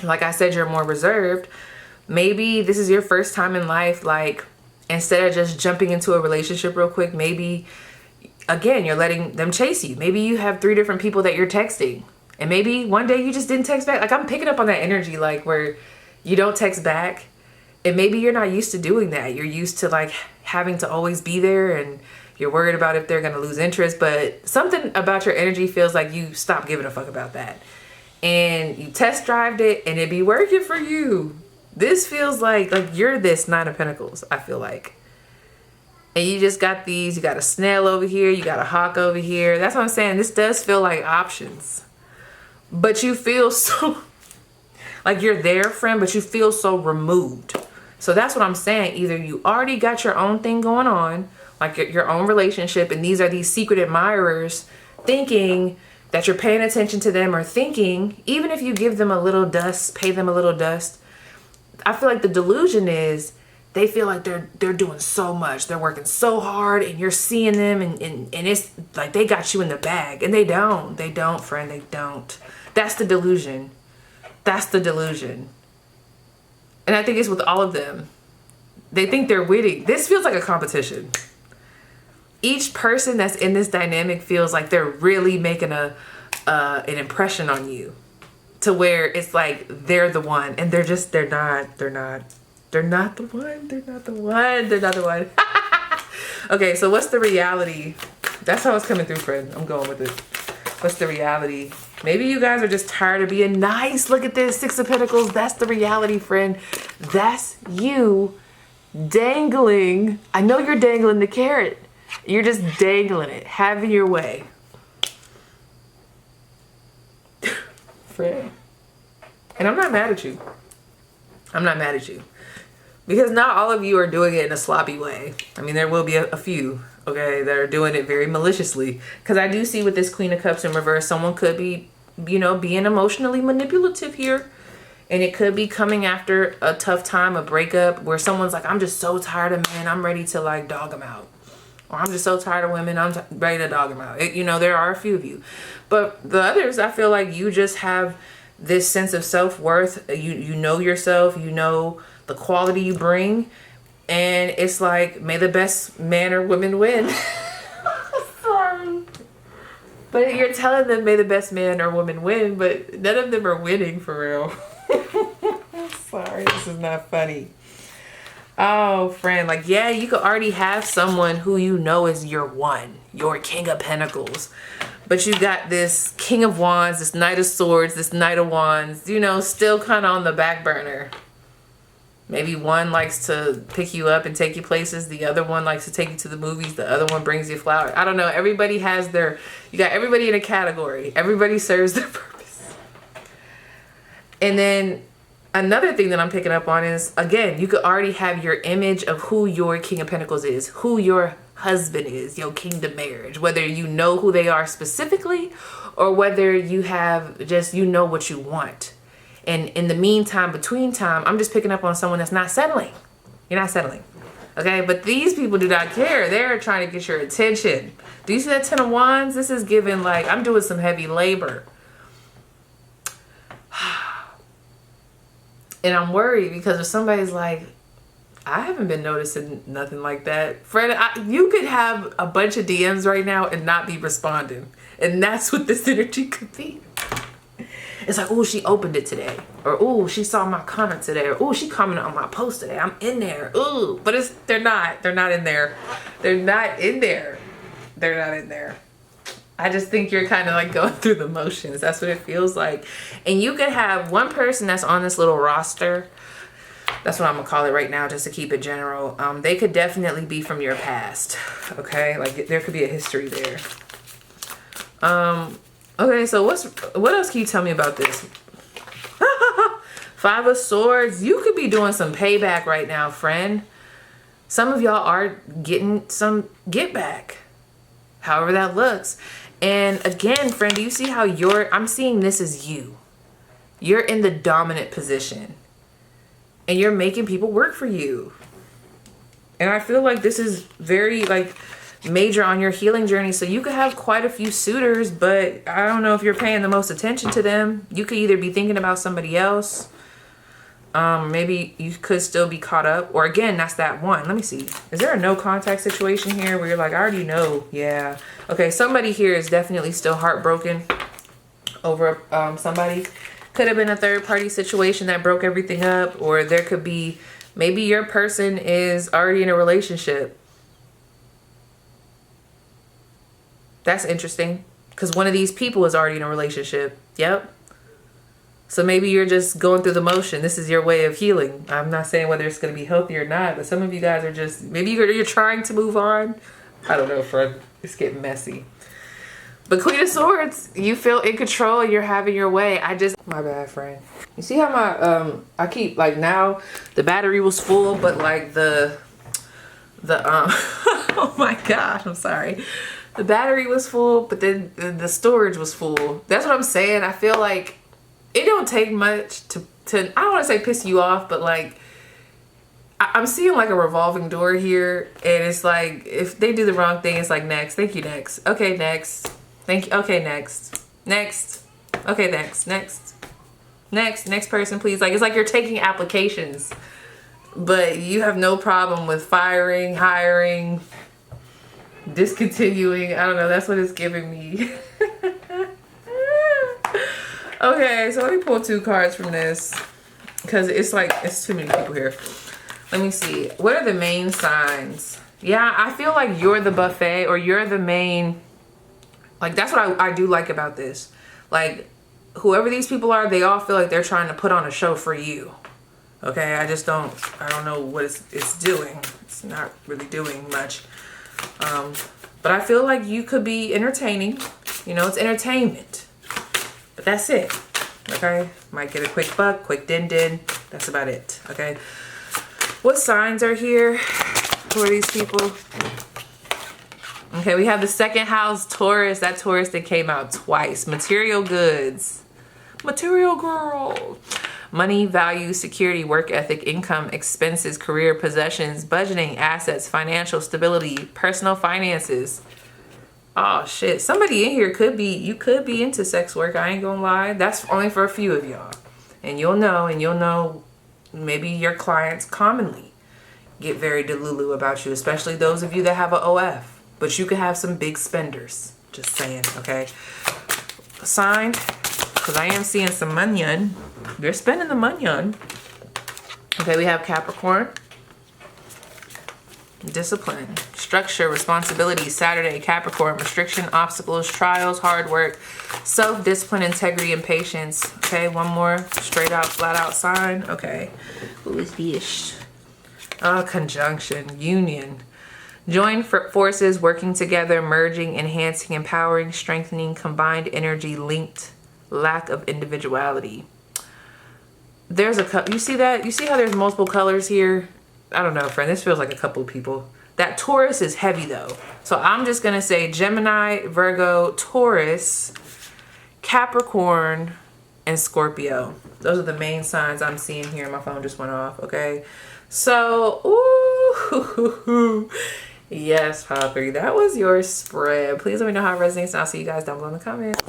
like I said, you're more reserved. Maybe this is your first time in life. Like instead of just jumping into a relationship real quick, maybe again, you're letting them chase you. Maybe you have 3 different people that you're texting. And maybe one day you just didn't text back. Like I'm picking up on that energy, like where you don't text back. And maybe you're not used to doing that. You're used to like having to always be there and you're worried about if they're going to lose interest. But something about your energy feels like you stopped giving a fuck about that. And you test drived it and it be working for you. This feels like you're this 9 of Pentacles, I feel like. And you just got these, you got a snail over here, you got a hawk over here. That's what I'm saying. This does feel like options. But you feel so, like you're there, friend, but you feel so removed. So that's what I'm saying. Either you already got your own thing going on, like your own relationship, and these are these secret admirers thinking that you're paying attention to them, or thinking, even if you give them a little dust, pay them a little dust, I feel like the delusion is they feel like they're doing so much. They're working so hard and you're seeing them and it's like they got you in the bag. And they don't. They don't, friend. They don't. That's the delusion. That's the delusion. And I think it's with all of them. They think they're winning. This feels like a competition. Each person that's in this dynamic feels like they're really making an impression on you, to where it's like they're the one and they're not the one. Okay, so what's the reality That's how it's coming through, friend. I'm going with it. What's the reality? Maybe you guys are just tired of being nice. Look at this, 6 of Pentacles. That's the reality, friend. That's you dangling. I know you're dangling the carrot. You're just dangling it, having your way. Friend. And I'm not mad at you. I'm not mad at you. Because not all of you are doing it in a sloppy way. I mean, there will be a few, okay, that are doing it very maliciously. Because I do see with this Queen of Cups in reverse, someone could be, you know, being emotionally manipulative here. And it could be coming after a tough time, a breakup, where someone's like, I'm just so tired of men, I'm ready to like dog them out. Or I'm just so tired of women, I'm ready to dog them out. You know, there are a few of you. But the others, I feel like you just have this sense of self-worth. You know yourself, you know the quality you bring, and it's like, may the best man or woman win. Sorry. But you're telling them may the best man or woman win, but none of them are winning for real. Sorry, this is not funny. Oh, friend, like, yeah, you could already have someone who you know is your one, your King of Pentacles. But you got this King of Wands, this Knight of Swords, this Knight of Wands, you know, still kind of on the back burner. Maybe one likes to pick you up and take you places. The other one likes to take you to the movies. The other one brings you flowers. I don't know. Everybody has their, you got everybody in a category. Everybody serves their purpose. And then another thing that I'm picking up on is, again, you could already have your image of who your King of Pentacles is, who your husband is, your kingdom marriage, whether you know who they are specifically or whether you have just, you know what you want. And in the meantime, between time, I'm just picking up on someone that's not settling. You're not settling. Okay, but these people do not care. They're trying to get your attention. Do you see that 10 of Wands? This is giving like, I'm doing some heavy labor. And I'm worried because if somebody's like, I haven't been noticing nothing like that. Fred, you could have a bunch of DMs right now and not be responding. And that's what this energy could be. It's like, oh, she opened it today. Or, oh, she saw my comment today. Or, oh, she commented on my post today. I'm in there. Ooh, but they're not. They're not in there. They're not in there. They're not in there. I just think you're kind of like going through the motions. That's what it feels like. And you could have one person that's on this little roster. That's what I'm going to call it right now, just to keep it general. They could definitely be from your past. Okay? Like, there could be a history there. Okay, so what else can you tell me about this? 5 of Swords. You could be doing some payback right now, friend. Some of y'all are getting some get back. However that looks. And again, friend, do you see how I'm seeing this as you. You're in the dominant position. And you're making people work for you. And I feel like this is very like major on your healing journey. So you could have quite a few suitors, but I don't know if you're paying the most attention to them. You could either be thinking about somebody else. Maybe you could still be caught up. Or again, that's that one. Let me see. Is there a no contact situation here where you're like, I already know? Yeah. Okay, somebody here is definitely still heartbroken over somebody. Could have been a third party situation that broke everything up. Or there could be, maybe your person is already in a relationship. That's interesting. Because one of these people is already in a relationship. Yep. So maybe you're just going through the motion. This is your way of healing. I'm not saying whether it's going to be healthy or not, but some of you guys are just, maybe you're trying to move on. I don't know, friend. It's getting messy. But Queen of Swords, you feel in control and you're having your way. My bad, friend. You see how my, I keep, like now, the battery was full, but like oh my gosh, I'm sorry. The battery was full, but then the storage was full. That's what I'm saying. I feel like it don't take much to I don't want to say piss you off, but like I'm seeing like a revolving door here, and it's like if they do the wrong thing, it's like next, thank you, next, okay, next, thank you, okay, next, okay, next person, please. Like it's like you're taking applications, but you have no problem with firing, hiring, discontinuing. I don't know. That's what it's giving me. Okay, so let me pull 2 cards from this because it's like it's too many people here. Let me see. What are the main signs? Yeah, I feel like you're the buffet, or you're the main, like that's what I do like about this. Like whoever these people are, they all feel like they're trying to put on a show for you. Okay, I don't know what it's doing. It's not really doing much. But I feel like you could be entertaining. You know, it's entertainment. But that's it. Okay, might get a quick buck, quick din. That's about it. Okay, what signs are here? Who are these people? Okay, we have the second house, Taurus. That Taurus that came out twice. Material goods. Material girl. Money, value, security, work ethic, income, expenses, career, possessions, budgeting, assets, financial stability, personal finances. Oh shit. Somebody in here could be, you could be into sex work. I ain't gonna lie. That's only for a few of y'all. And you'll know maybe your clients commonly get very delulu about you, especially those of you that have an OF. But you could have some big spenders. Just saying, okay? Sign, because I am seeing some money. They're spending the money. Okay, we have Capricorn. Discipline, structure, responsibility, Saturday, Capricorn, restriction, obstacles, trials, hard work, self-discipline, integrity, and patience. Okay, one more straight out, flat out sign. Okay, who is this? Conjunction, union. Join forces, working together, merging, enhancing, empowering, strengthening, combined energy, linked, lack of individuality. There's a you see that? You see how there's multiple colors here? I don't know, friend. This feels like a couple of people. That Taurus is heavy though. So I'm just gonna say Gemini, Virgo, Taurus, Capricorn, and Scorpio. Those are the main signs I'm seeing here. My phone just went off, okay? So, ooh, yes, Hawt, that was your spread. Please let me know how it resonates, and I'll see you guys down below in the comments.